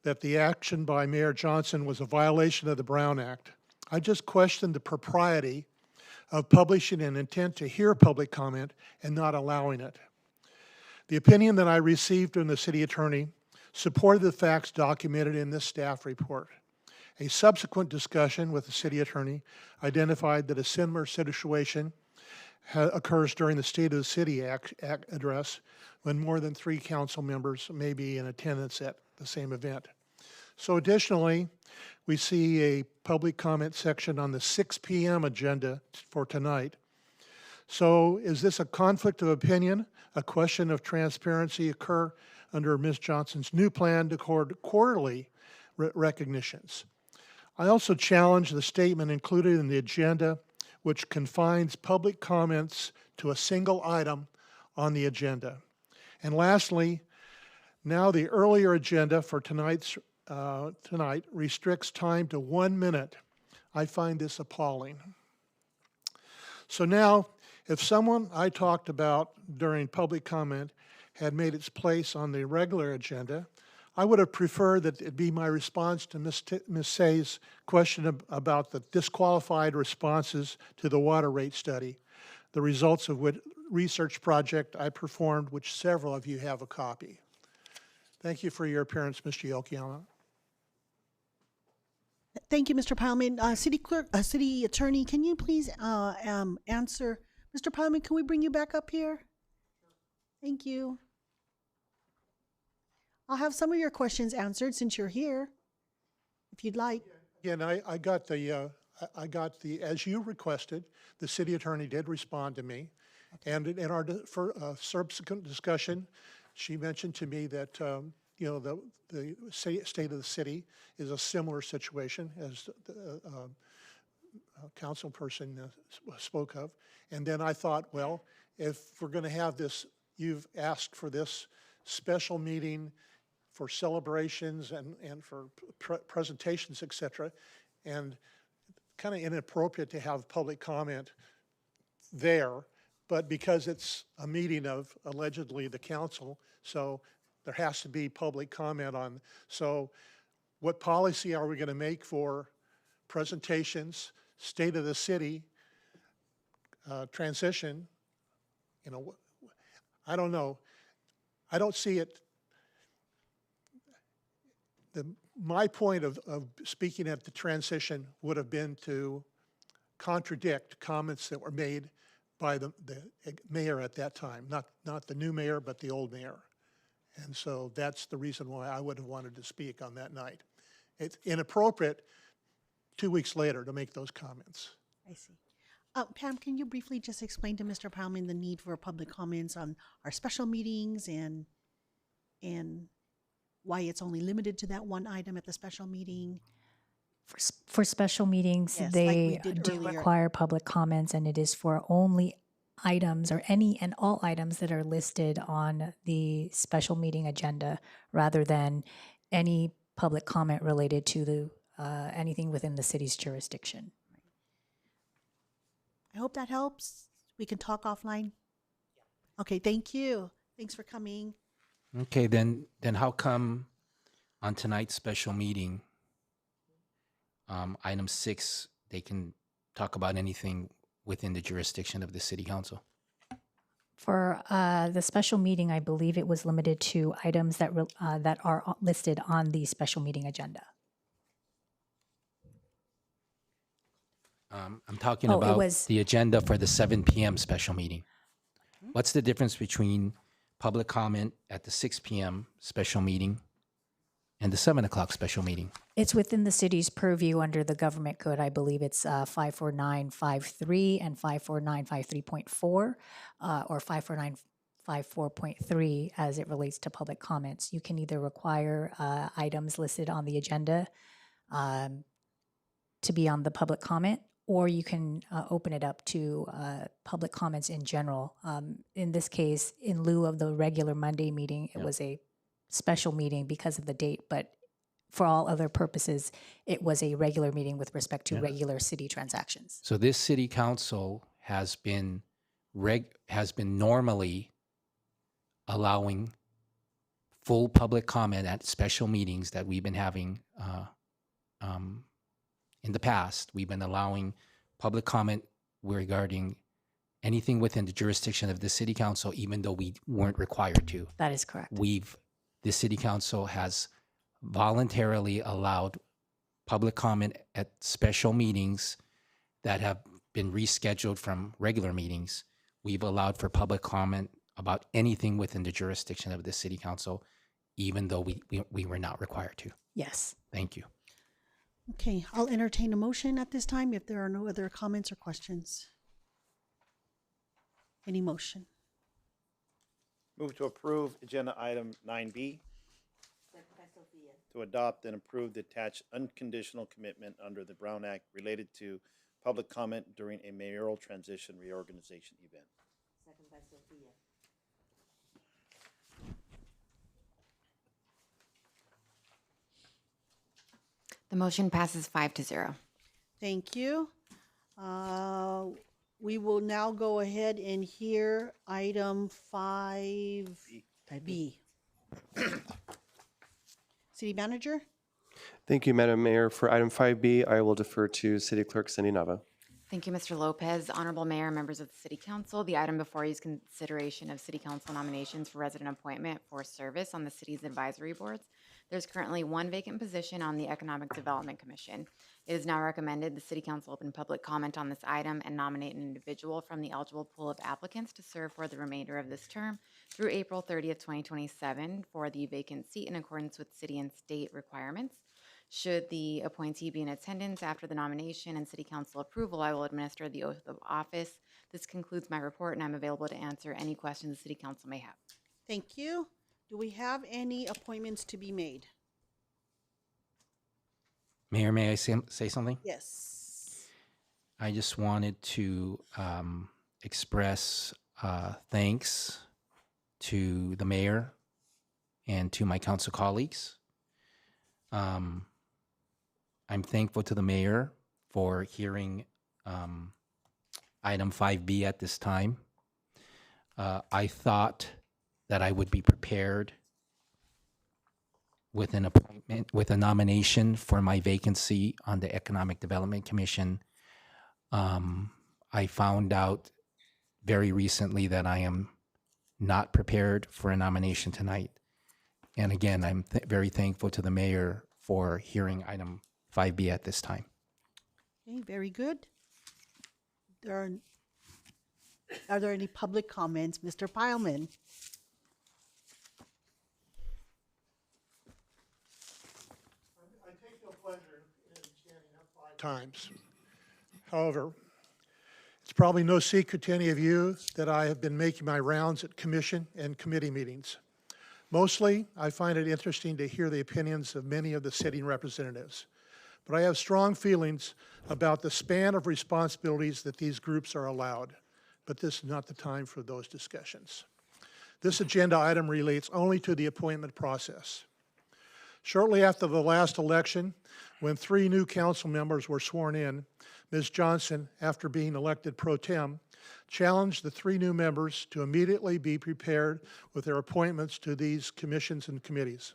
that the action by Mayor Johnson was a violation of the Brown Act. I just questioned the propriety of publishing an intent to hear public comment and not allowing it. The opinion that I received from the city attorney supported the facts documented in this staff report. A subsequent discussion with the city attorney identified that a similar situation occurs during the State of the City address when more than 3 council members may be in attendance at the same event. So additionally, we see a public comment section on the 6 p.m. agenda for tonight. So is this a conflict of opinion, a question of transparency occur under Ms. Johnson's new plan to quarterly recognitions? I also challenge the statement included in the agenda which confines public comments to a single item on the agenda. And lastly, now the earlier agenda for tonight restricts time to 1 minute. I find this appalling. So now, if someone I talked about during public comment had made its place on the regular agenda, I would have preferred that it be my response to Ms. Say's question about the disqualified responses to the water rate study, the results of which research project I performed, which several of you have a copy. Thank you for your appearance, Mr. Yokoyama. Thank you, Mr. Plowman. City Attorney, can you please answer? Mr. Plowman, can we bring you back up here? Thank you. I'll have some of your questions answered since you're here, if you'd like. Again, I got the, as you requested, the city attorney did respond to me. And in our subsequent discussion, she mentioned to me that, you know, the state of the city is a similar situation as the council person spoke of. And then I thought, well, if we're going to have this, you've asked for this special meeting for celebrations and for presentations, et cetera, and kind of inappropriate to have public comment there, but because it's a meeting of allegedly the council, so there has to be public comment on. So what policy are we going to make for presentations, state of the city, transition? You know, I don't know. I don't see it. My point of speaking at the transition would have been to contradict comments that were made by the mayor at that time, not the new mayor, but the old mayor. And so that's the reason why I would have wanted to speak on that night. It's inappropriate 2 weeks later to make those comments. I see. Pam, can you briefly just explain to Mr. Palman the need for public comments on our special meetings and why it's only limited to that one item at the special meeting? For special meetings, Yes, like we they did do earlier. require public comments, and it is for only items or any and all items that are listed on the special meeting agenda, rather than any public comment related to the anything within the city's jurisdiction. I hope that helps. We can talk offline. Okay, thank you. Thanks for coming. Okay, then how come on tonight's special meeting, item 6, they can talk about anything within the jurisdiction of the city council? For the special meeting, I believe it was limited to items that that are listed on the special meeting agenda. I'm talking Oh, it about was- the agenda for the 7 p.m. special meeting. What's the difference between public comment at the 6 p.m. special meeting and the 7 o'clock special meeting? It's within the city's purview under the government code. I believe it's 54953 and 54953.4 or 54954.3 as it relates to public comments. You can either require items listed on the agenda to be on the public comment, or you can open it up to public comments in general. In this case, in lieu of the regular Monday meeting, it was a special meeting because of the date, but for all other purposes, it was a regular meeting with respect to regular city transactions. So this city council has been normally allowing full public comment at special meetings that we've been having in the past. We've been allowing public comment regarding anything within the jurisdiction of the city council, even though we weren't required to. That is correct. The city council has voluntarily allowed public comment at special meetings that have been rescheduled from regular meetings. We've allowed for public comment about anything within the jurisdiction of the city council, even though we were not required to. Yes. Thank you. Okay, I'll entertain a motion at this time if there are no other comments or questions. Any motion? Move to approve agenda item 9B. To adopt and approve the attached unconditional commitment under the Brown Act related to public comment during a mayoral transition reorganization event. The motion passes 5-0. Thank you. We will now go ahead and hear item 5B. City Manager? Thank you, Madam Mayor. For item 5B, I will defer to City Clerk Cindy Nava. Thank you, Mr. Lopez. Honorable Mayor, members of the City Council, the item before you is consideration of City Council nominations for resident appointment for service on the city's advisory boards. There's currently one vacant position on the Economic Development Commission. It is now recommended the City Council open public comment on this item and nominate an individual from the eligible pool of applicants to serve for the remainder of this term through April 30th, 2027 for the vacant seat in accordance with city and state requirements. Should the appointee be in attendance after the nomination and City Council approval, I will administer the oath of office. This concludes my report, and I'm available to answer any questions the City Council may have. Thank you. Do we have any appointments to be made? Mayor, may I say something? Yes. I just wanted to express thanks to the mayor and to my council colleagues. I'm thankful to the mayor for hearing item 5B at this time. I thought that I would be prepared with an appointment, with a nomination for my vacancy on the Economic Development Commission. I found out very recently that I am not prepared for a nomination tonight. And again, I'm very thankful to the mayor for hearing item 5B at this time. Okay, very good. Are there any public comments? Mr. Pileman? times. However, it's probably no secret to any of you that I have been making my rounds at commission and committee meetings. Mostly, I find it interesting to hear the opinions of many of the sitting representatives, but I have strong feelings about the span of responsibilities that these groups are allowed, but this is not the time for those discussions. This agenda item relates only to the appointment process. Shortly after the last election, when 3 new council members were sworn in, Ms. Johnson, after being elected pro tem, challenged the 3 new members to immediately be prepared with their appointments to these commissions and committees.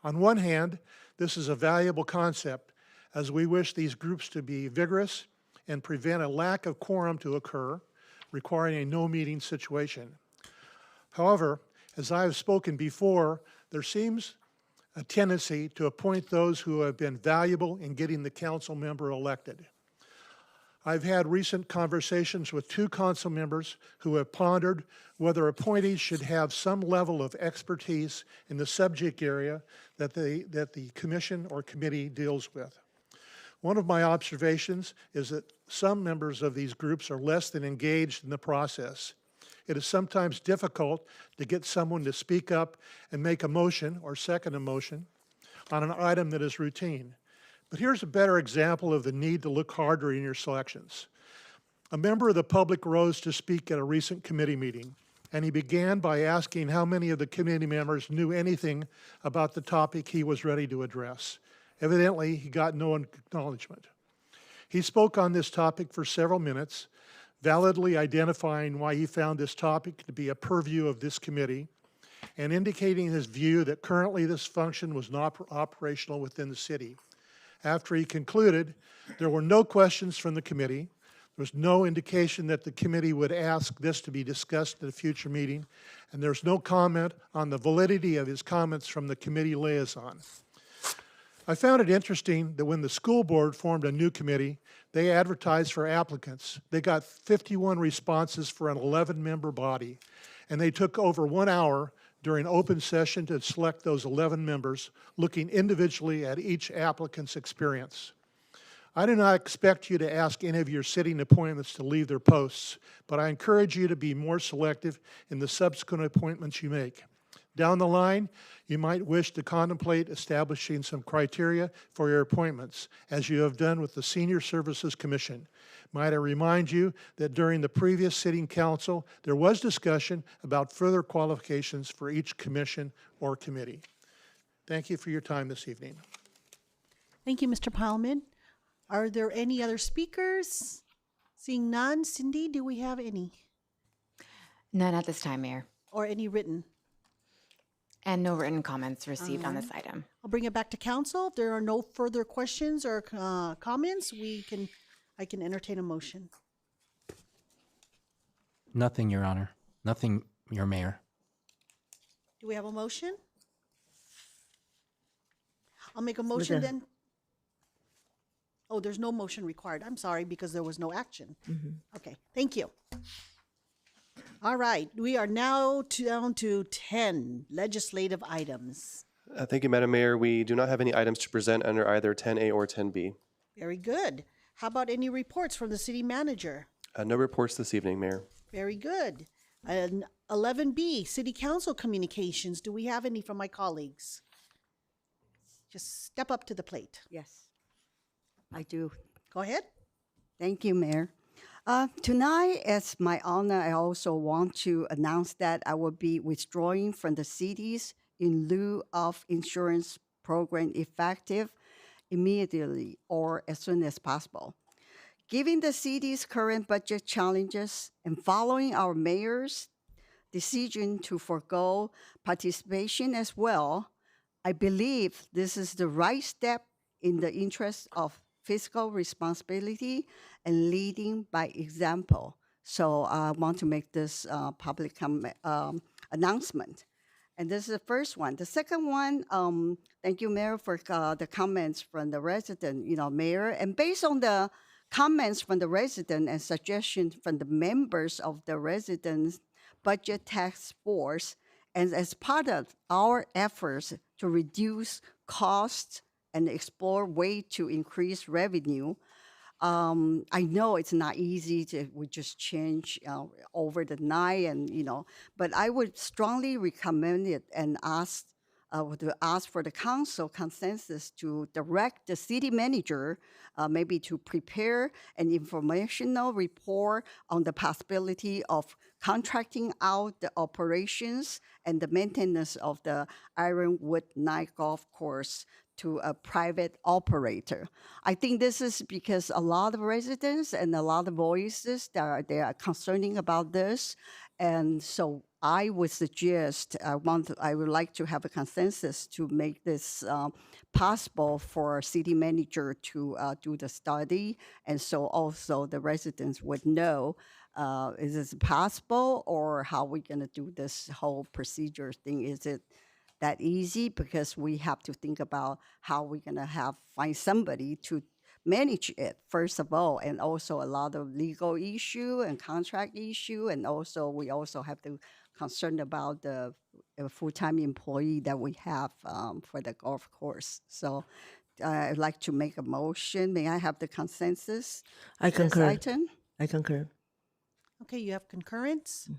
On one hand, this is a valuable concept, as we wish these groups to be vigorous and prevent a lack of quorum to occur, requiring a no-meeting situation. However, as I have spoken before, there seems a tendency to appoint those who have been valuable in getting the council member elected. I've had recent conversations with 2 council members who have pondered whether appointees should have some level of expertise in the subject area that the commission or committee deals with. One of my observations is that some members of these groups are less than engaged in the process. It is sometimes difficult to get someone to speak up and make a motion or second a motion on an item that is routine. But here's a better example of the need to look harder in your selections. A member of the public rose to speak at a recent committee meeting, and he began by asking how many of the committee members knew anything about the topic he was ready to address. Evidently, he got no acknowledgement. He spoke on this topic for several minutes, validly identifying why he found this topic to be a purview of this committee, and indicating his view that currently this function was not operational within the city. After he concluded, there were no questions from the committee. There was no indication that the committee would ask this to be discussed at a future meeting, and there's no comment on the validity of his comments from the committee liaison. I found it interesting that when the school board formed a new committee, they advertised for applicants. They got 51 responses for an 11-member body, and they took over 1 hour during open session to select those 11 members, looking individually at each applicant's experience. I do not expect you to ask any of your sitting appointments to leave their posts, but I encourage you to be more selective in the subsequent appointments you make. Down the line, you might wish to contemplate establishing some criteria for your appointments, as you have done with the Senior Services Commission. Might I remind you that during the previous sitting council, there was discussion about further qualifications for each commission or committee. Thank you for your time this evening. Thank you, Mr. Plowman. Are there any other speakers? Seeing none, Cindy, do we have any? None at this time, Mayor. Or any written? And no written comments received on this item. I'll bring it back to council. If there are no further questions or comments, I can entertain a motion. Nothing, Your Honor. Nothing, Your Mayor. Do we have a motion? I'll make a motion then. Oh, there's no motion required. I'm sorry, because there was no action. Okay, thank you. All right, we are now down to 10 legislative items. Thank you, Madam Mayor. We do not have any items to present under either 10A or 10B. Very good. How about any reports from the city manager? No reports this evening, Mayor. Very good. And 11B, city council communications. Do we have any from my colleagues? Just step up to the plate. Yes, I do. Go ahead. Thank you, Mayor. Tonight, as my honor, I also want to announce that I will be withdrawing from the cities in lieu of insurance program effective immediately or as soon as possible. Given the city's current budget challenges and following our mayor's decision to forego participation as well, I believe this is the right step in the interest of fiscal responsibility and leading by example. So I want to make this public announcement. And this is the first one. The second one, thank you, Mayor, for the comments from the resident, Mayor. And based on the comments from the resident and suggestions from the members of the residents' budget task force, and as part of our efforts to reduce costs and explore ways to increase revenue, I know it's not easy to we just change over the night, and but I would strongly recommend it and to ask for the council consensus to direct the city manager maybe to prepare an informational report on the possibility of contracting out the operations and the maintenance of the Ironwood Night Golf Course to a private operator. I think this is because a lot of residents and a lot of voices that they are concerning about this. And so I would suggest, I would like to have a consensus to make this possible for our city manager to do the study. And so also the residents would know, is this possible, or how we gonna do this whole procedure thing? Is it that easy? Because we have to think about how we're gonna find somebody to manage it, first of all, and also a lot of legal issue and contract issue, and also we also have to concern about the full-time employee that we have for the golf course. So I'd like to make a motion. May I have the consensus? I for this concur. item? I concur. Okay, you have concurrence?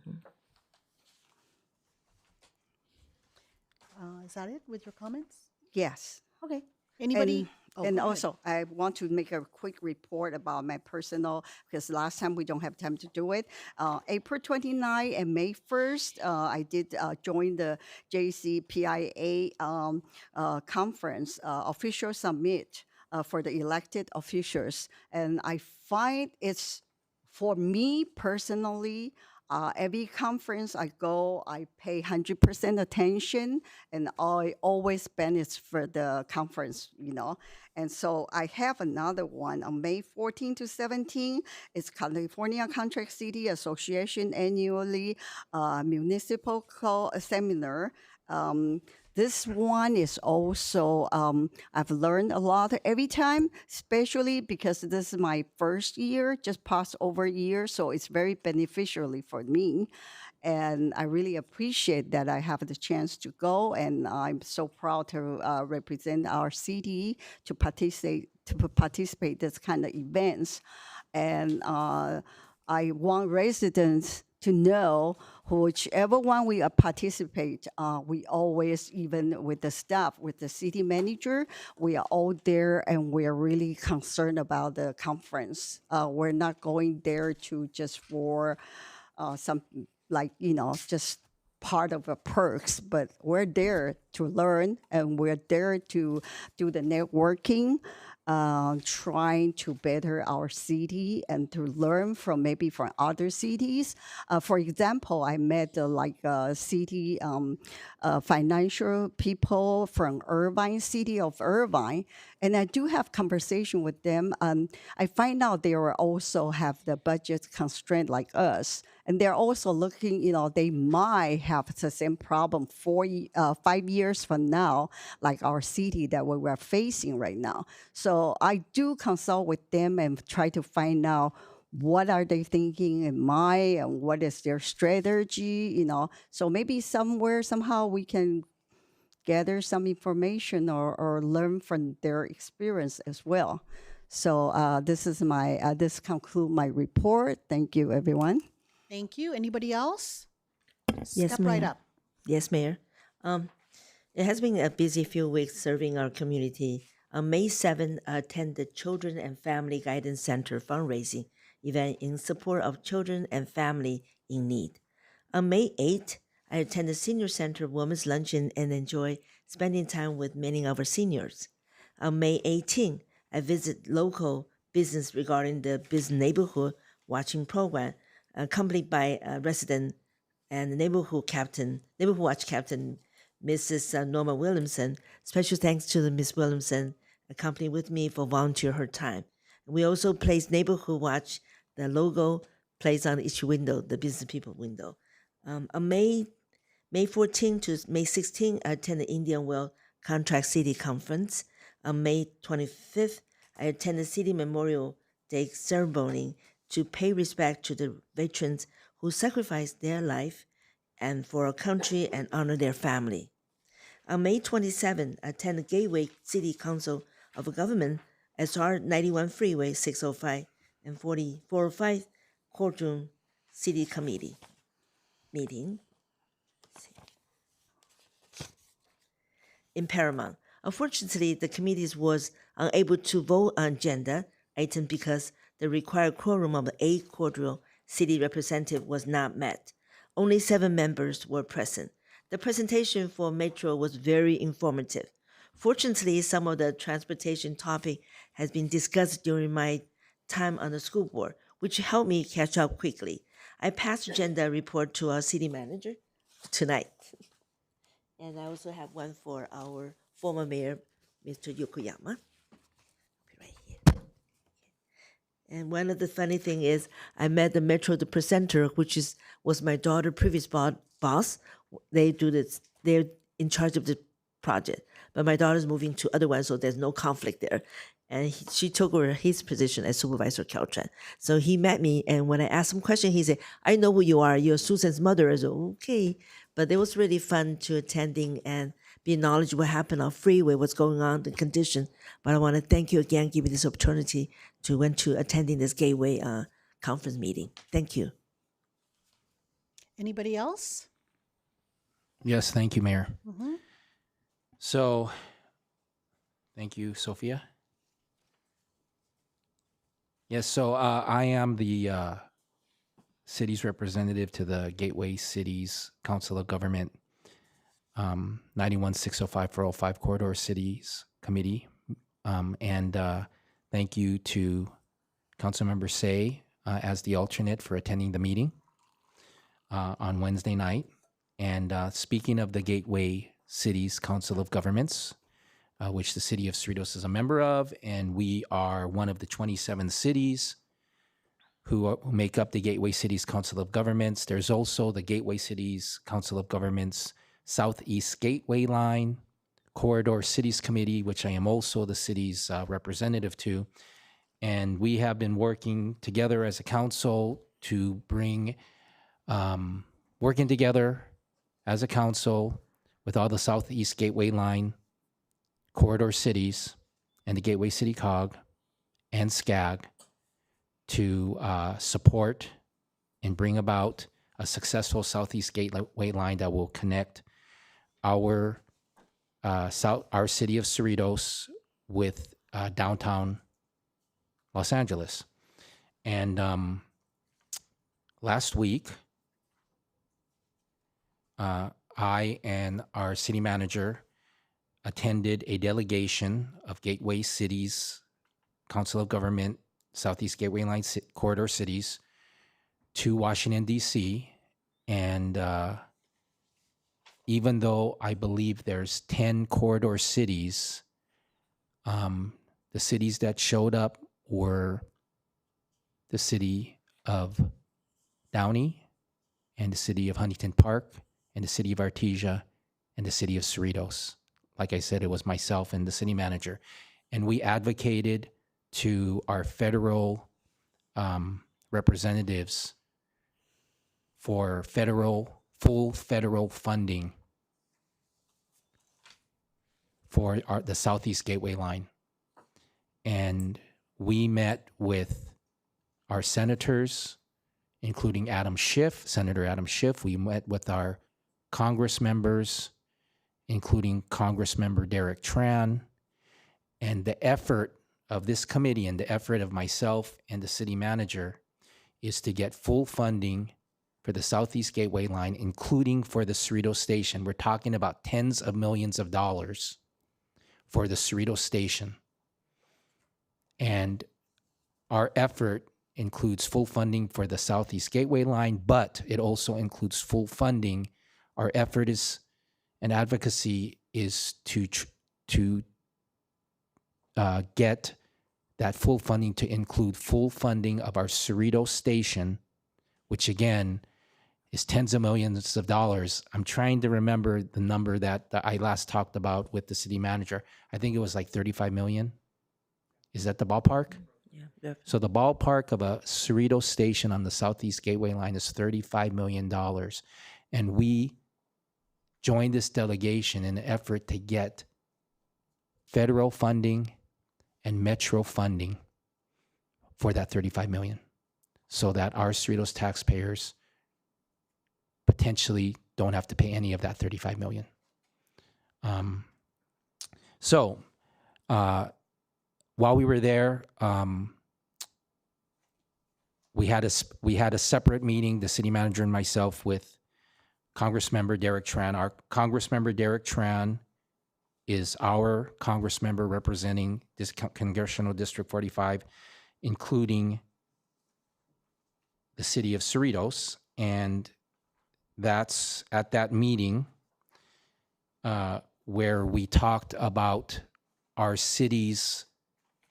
Is that it with your comments? Yes. Okay. Anybody? And Go ahead. also, I want to make a quick report about my personal, because last time we don't have time to do it. April 29 and May 1st, I did join the JCPIA conference, official summit for the elected officials. And I find it's, for me personally, every conference I go, I pay 100% attention, and I always spend it for the conference, And so I have another one on May 14 to 17. It's California Contract City Association annually municipal seminar. This one is also, I've learned a lot every time, especially because this is my first year, just passed over year, so it's very beneficial for me. And I really appreciate that I have the chance to go, and I'm so proud to represent our city to participate this kind of events. And I want residents to know whichever one we participate, we always, even with the staff, with the city manager, we are all there, and we are really concerned about the conference. We're not going there to just for some, just part of the perks, but we're there to learn, and we're there to do the networking, trying to better our city and to learn from other cities. For example, I met city financial people from Irvine, city of Irvine, and I do have conversation with them. I find out they also have the budget constraint like us. And they're also looking, they might have the same problem 5 years from now, like our city that we're facing right now. So I do consult with them and try to find out what are they thinking in mind and what is their strategy, So maybe somehow we can gather some information or learn from their experience as well. So this concludes my report. Thank you, everyone. Thank you. Anybody else? Yes, Step right Mayor. up. Yes, Mayor. It has been a busy few weeks serving our community. On May 7, I attended the Children and Family Guidance Center fundraising event in support of children and family in need. On May 8, I attended Senior Center Women's Luncheon and enjoy spending time with many of our seniors. On May 18, I visited local business regarding the Business Neighborhood Watching Program, accompanied by a resident and Neighborhood Watch Captain, Mrs. Norma Williamson. Special thanks to Ms. Williamson, accompanied with me for volunteer her time. We also placed Neighborhood Watch, the logo placed on each window, the business people window. On May 14 to May 16, I attended Indian Well Contract City Conference. On May 25th, I attended City Memorial Day ceremony to pay respect to the veterans who sacrificed their life and for our country and honor their family. On May 27, I attended Gateway City Council of Government SR 91 Freeway 605 and 405 Courtroom City Committee meeting in Paramount. Unfortunately, the committees was unable to vote on agenda item because the required quorum of 8 Cordero City representative was not met. Only 7 members were present. The presentation for Metro was very informative. Fortunately, some of the transportation topic has been discussed during my time on the school board, which helped me catch up quickly. I passed agenda report to our city manager tonight. And I also have one for our former mayor, Mr. Yokoyama. Right here. And one of the funny thing is, I met the Metro the presenter, which was my daughter's previous boss. They do this. They're in charge of the project, but my daughter's moving to other one, so there's no conflict there. And she took over his position as supervisor Caltran. So he met me, and when I asked him a question, he said, "I know who you are. You're Susan's mother." I said, "Okay." But it was really fun to attending and be knowledgeable what happened on freeway, what's going on, the condition. But I want to thank you again, giving this opportunity to attending this Gateway conference meeting. Thank you. Anybody else? Yes, thank you, Mayor. Mhm. So, thank you, Sophia. Yes, so I am the city's representative to the Gateway Cities Council of Government 91-605-405 Corridor Cities Committee. And thank you to Councilmember Say as the alternate for attending the meeting on Wednesday night. And speaking of the Gateway Cities Council of Governments, which the city of Cerritos is a member of, and we are one of the 27 cities who make up the Gateway Cities Council of Governments. There's also the Gateway Cities Council of Governments Southeast Gateway Line Corridor Cities Committee, which I am also the city's representative to. And we have been working together as a council to bring, working together as a council with all the Southeast Gateway Line corridor cities and the Gateway City COG and SCAG to support and bring about a successful Southeast Gateway Line that will connect our city of Cerritos with downtown Los Angeles. And last week, I and our city manager attended a delegation of Gateway Cities Council of Government Southeast Gateway Line corridor cities to Washington, D.C. And even though I believe there's 10 corridor cities, the cities that showed up were the city of Downey and the city of Huntington Park and the city of Artesia and the city of Cerritos. Like I said, it was myself and the city manager. And we advocated to our federal representatives for full federal funding for the Southeast Gateway Line. And we met with our senators, including Senator Adam Schiff. We met with our Congress members, including Congressmember Derek Tran. And the effort of this committee and the effort of myself and the city manager is to get full funding for the Southeast Gateway Line, including for the Cerritos Station. We're talking about tens of millions of dollars for the Cerritos Station. And our effort includes full funding for the Southeast Gateway Line, but it also includes full funding. Our effort is, and advocacy is to get that full funding to include full funding of our Cerritos Station, which again is tens of millions of dollars. I'm trying to remember the number that I last talked about with the city manager. I think it was like 35 million. Is that the ballpark? Yeah. So the ballpark of a Cerritos Station on the Southeast Gateway Line is $35 million. And we joined this delegation in an effort to get federal funding and Metro funding for that 35 million, so that our Cerritos taxpayers potentially don't have to pay any of that 35 million. While we were there, we had a separate meeting, the city manager and myself, with Congressmember Derek Tran. Our Congressmember Derek Tran is our Congressmember representing this Congressional District 45, including the city of Cerritos. And that's at that meeting where we talked about our cities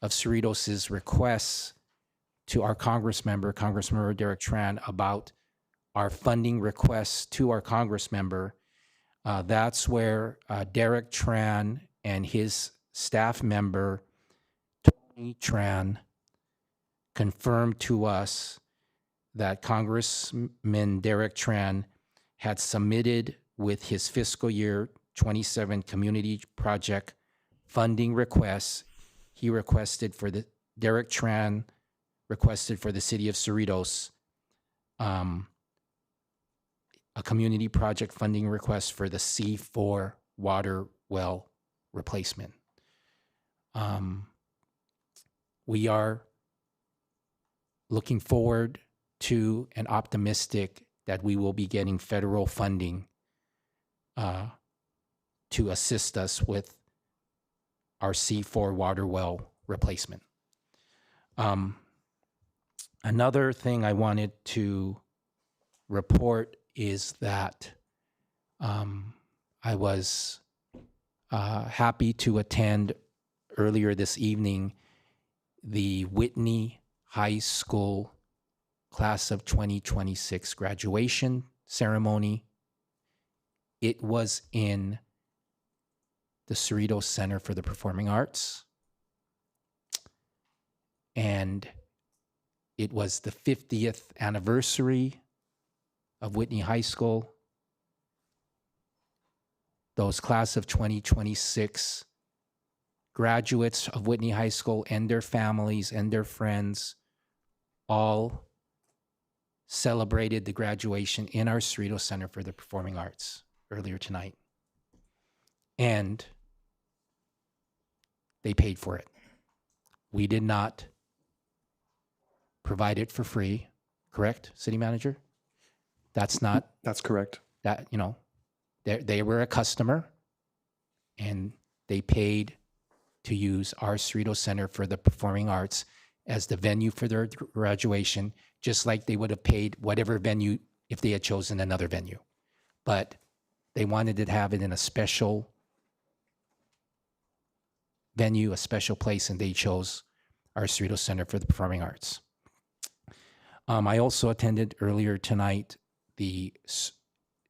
of Cerritos' requests to our Congressmember Derek Tran, about our funding requests to our Congressmember. That's where Derek Tran and his staff member, Tony Tran, confirmed to us that Congressman Derek Tran had submitted with his fiscal year 27 community project funding requests. He requested for the, Derek Tran requested for the city of Cerritos a community project funding request for the C4 water well replacement. We are looking forward to and optimistic that we will be getting federal funding to assist us with our C4 water well replacement. Another thing I wanted to report is that I was happy to attend earlier this evening the Whitney High School Class of 2026 graduation ceremony. It was in the Cerritos Center for the Performing Arts, and it was the 50th anniversary of Whitney High School. Those class of 2026 graduates of Whitney High School and their families and their friends all celebrated the graduation in our Cerritos Center for the Performing Arts earlier tonight. And they paid for it. We did not provide it for free, correct, City Manager? That's not. That's correct. That, you know, they were a customer and they paid to use our Cerritos Center for the Performing Arts as the venue for their graduation, just like they would have paid whatever venue if they had chosen another venue. But they wanted to have it in a special venue, a special place, and they chose our Cerritos Center for the Performing Arts. I also attended earlier tonight did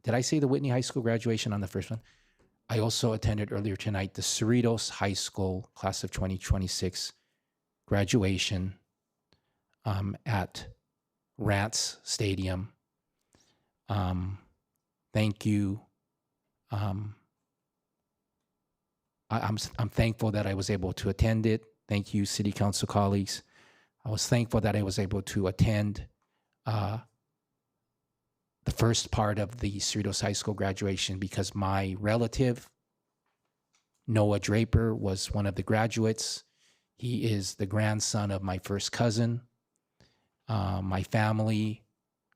I say the Whitney High School graduation on the first one? I also attended earlier tonight the Cerritos High School Class of 2026 graduation at Rants Stadium. Thank you. I'm thankful that I was able to attend it. Thank you, City Council colleagues. I was thankful that I was able to attend the first part of the Cerritos High School graduation because my relative, Noah Draper, was one of the graduates. He is the grandson of my first cousin. My family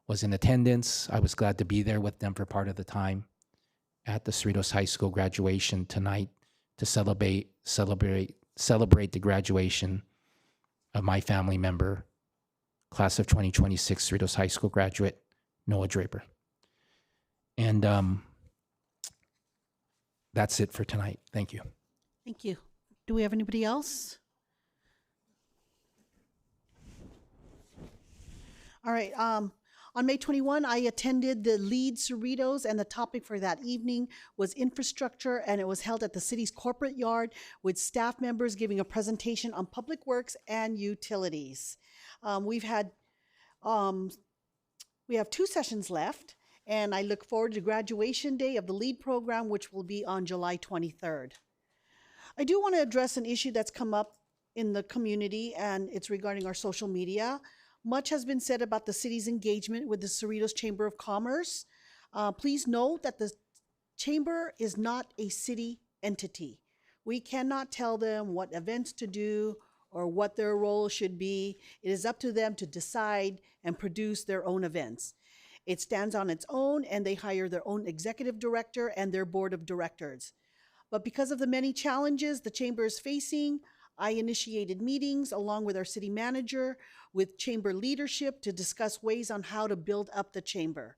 was in attendance. I was glad to be there with them for part of the time at the Cerritos High School graduation tonight to celebrate the graduation of my family member, Class of 2026 Cerritos High School graduate, Noah Draper. And that's it for tonight. Thank you. Thank you. Do we have anybody else? All right. On May 21, I attended the Lead Cerritos, and the topic for that evening was infrastructure, and it was held at the city's corporate yard with staff members giving a presentation on public works and utilities. We have 2 sessions left, and I look forward to graduation day of the LEAD program, which will be on July 23rd. I do want to address an issue that's come up in the community, and it's regarding our social media. Much has been said about the city's engagement with the Cerritos Chamber of Commerce. Please note that the chamber is not a city entity. We cannot tell them what events to do or what their role should be. It is up to them to decide and produce their own events. It stands on its own, and they hire their own executive director and their board of directors. But because of the many challenges the chamber is facing, I initiated meetings along with our city manager with chamber leadership to discuss ways on how to build up the chamber.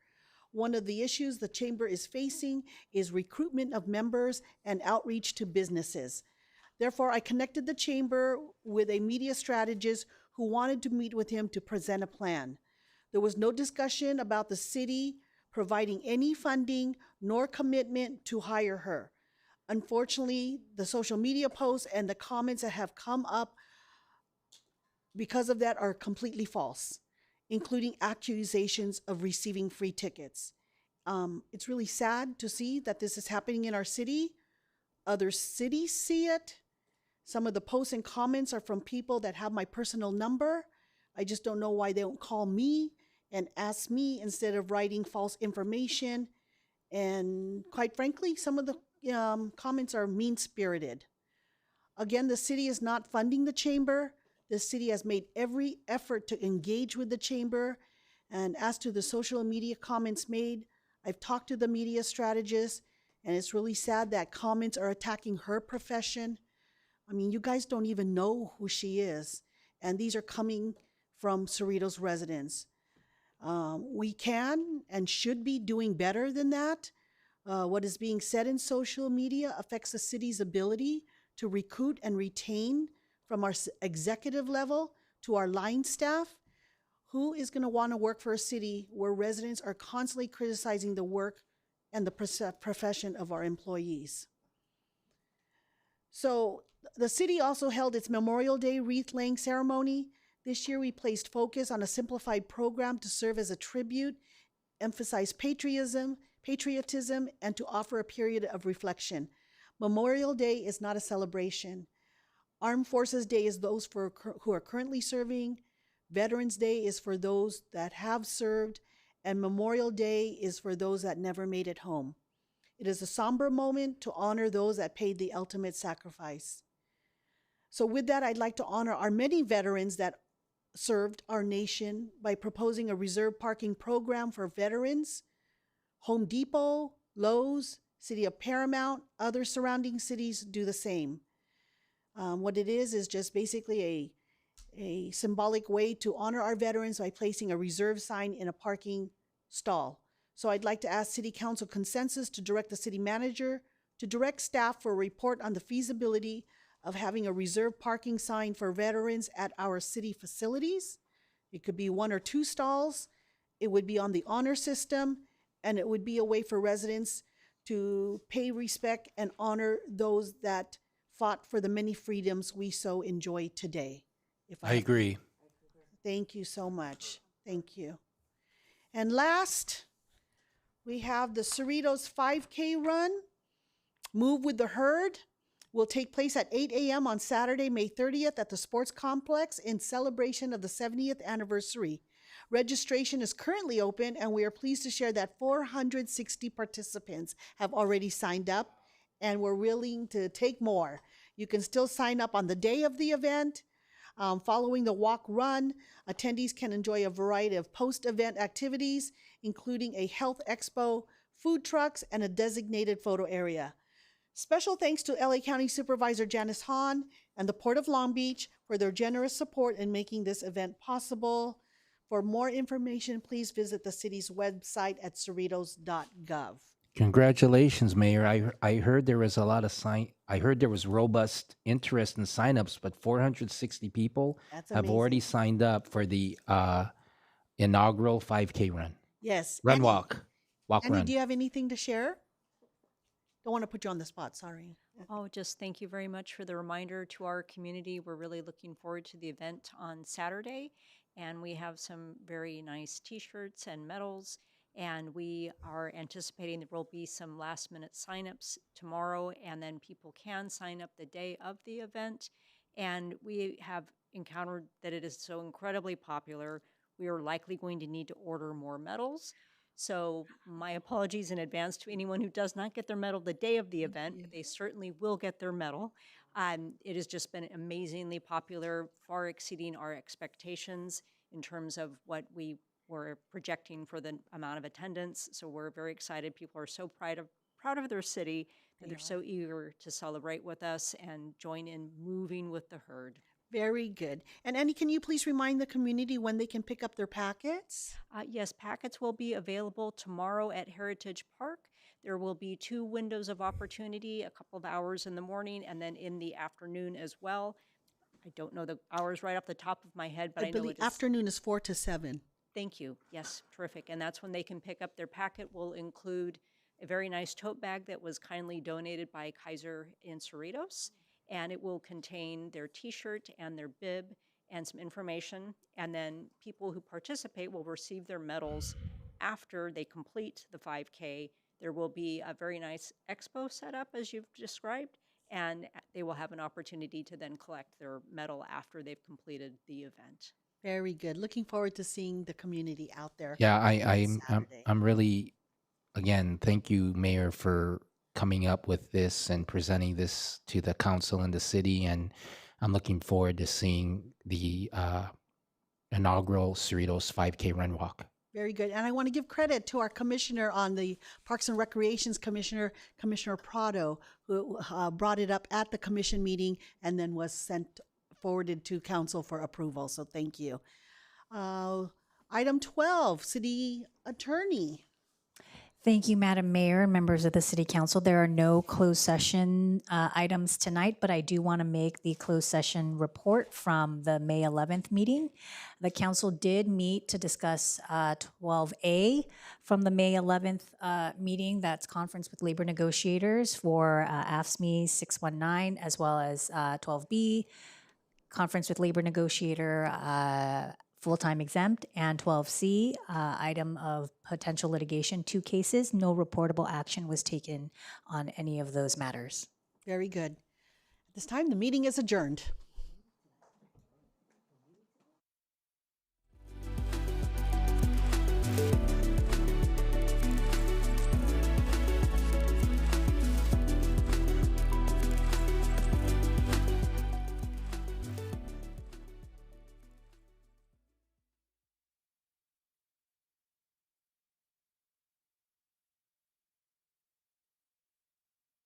One of the issues the chamber is facing is recruitment of members and outreach to businesses. Therefore, I connected the chamber with a media strategist who wanted to meet with him to present a plan. There was no discussion about the city providing any funding nor commitment to hire her. Unfortunately, the social media posts and the comments that have come up because of that are completely false, including accusations of receiving free tickets. It's really sad to see that this is happening in our city. Other cities see it. Some of the posts and comments are from people that have my personal number. I just don't know why they don't call me and ask me instead of writing false information. And quite frankly, some of the comments are mean-spirited. Again, the city is not funding the chamber. The city has made every effort to engage with the chamber. And as to the social media comments made, I've talked to the media strategist, and it's really sad that comments are attacking her profession. I mean, you guys don't even know who she is, and these are coming from Cerritos residents. We can and should be doing better than that. What is being said in social media affects the city's ability to recruit and retain from our executive level to our line staff. Who is going to want to work for a city where residents are constantly criticizing the work and the profession of our employees? So the city also held its Memorial Day wreath laying ceremony. This year we placed focus on a simplified program to serve as a tribute, emphasize patriotism, and to offer a period of reflection. Memorial Day is not a celebration. Armed Forces Day is those who are currently serving. Veterans Day is for those that have served, and Memorial Day is for those that never made it home. It is a somber moment to honor those that paid the ultimate sacrifice. So with that, I'd like to honor our many veterans that served our nation by proposing a reserve parking program for veterans. Home Depot, Lowe's, City of Paramount, other surrounding cities do the same. What it is just basically a symbolic way to honor our veterans by placing a reserve sign in a parking stall. So I'd like to ask City Council consensus to direct the city manager to direct staff for a report on the feasibility of having a reserve parking sign for veterans at our city facilities. It could be 1 or 2 stalls. It would be on the honor system, and it would be a way for residents to pay respect and honor those that fought for the many freedoms we so enjoy today. I agree. Thank you so much. Thank you. And last, we have the Cerritos 5K run. Move with the Herd will take place at 8 a.m. on Saturday, May 30th at the Sports Complex in celebration of the 70th anniversary. Registration is currently open, and we are pleased to share that 460 participants have already signed up, and we're willing to take more. You can still sign up on the day of the event. Following the walk run, attendees can enjoy a variety of post-event activities, including a health expo, food trucks, and a designated photo area. Special thanks to LA County Supervisor Janice Hahn and the Port of Long Beach for their generous support in making this event possible. For more information, please visit the city's website at cerritos.gov. Congratulations, Mayor. I heard there was a lot of I heard there was robust interest in signups, but 460 people That's have already amazing. signed up for the inaugural 5K run. Yes. Run, Andy- walk Andy, run. do you have anything to share? Don't want to put you on the spot, sorry. Oh, just thank you very much for the reminder to our community. We're really looking forward to the event on Saturday, and we have some very nice T-shirts and medals, and we are anticipating there will be some last-minute signups tomorrow, and then people can sign up the day of the event, And we have encountered that it is so incredibly popular. We are likely going to need to order more medals. So my apologies in advance to anyone who does not get their medal the day of the event, but they certainly will get their medal. It has just been amazingly popular, far exceeding our expectations in terms of what we were projecting for the amount of attendance. So we're very excited. People are so proud of their city that they're so eager to celebrate with us and join in moving with the herd. Very good. And Annie, can you please remind the community when they can pick up their packets? Yes, packets will be available tomorrow at Heritage Park. There will be 2 windows of opportunity, a couple of hours in the morning and then in the afternoon as well. I don't know the hours right off the top of my head, but I know believe it is. afternoon is 4 to 7. Thank you. Yes, terrific. And that's when they can pick up their packet. Will include a very nice tote bag that was kindly donated by Kaiser in Cerritos. And it will contain their T-shirt and their bib and some information. And then people who participate will receive their medals after they complete the 5K. There will be a very nice expo set up, as you've described, and they will have an opportunity to then collect their medal after they've completed the event. Very good. Looking forward to seeing the community out there. Yeah, on Saturday. I'm really, again, thank you, Mayor, for coming up with this and presenting this to the council and the city. And I'm looking forward to seeing the inaugural Cerritos 5K Run Walk. Very good. And I want to give credit to our commissioner on the Parks and Recreations Commissioner, Commissioner Prado, who brought it up at the commission meeting and then was forwarded to council for approval. So thank you. Item 12, City Attorney. Thank you, Madam Mayor and members of the City Council. There are no closed session items tonight, but I do want to make the closed session report from the May 11th meeting. The council did meet to discuss 12A from the May 11th meeting. That's Conference with Labor Negotiators for AFSCME 619, as well as 12B, Conference with Labor Negotiator full-time exempt, and 12C, item of potential litigation, 2 cases. No reportable action was taken on any of those matters. Very good. At this time, the meeting is adjourned.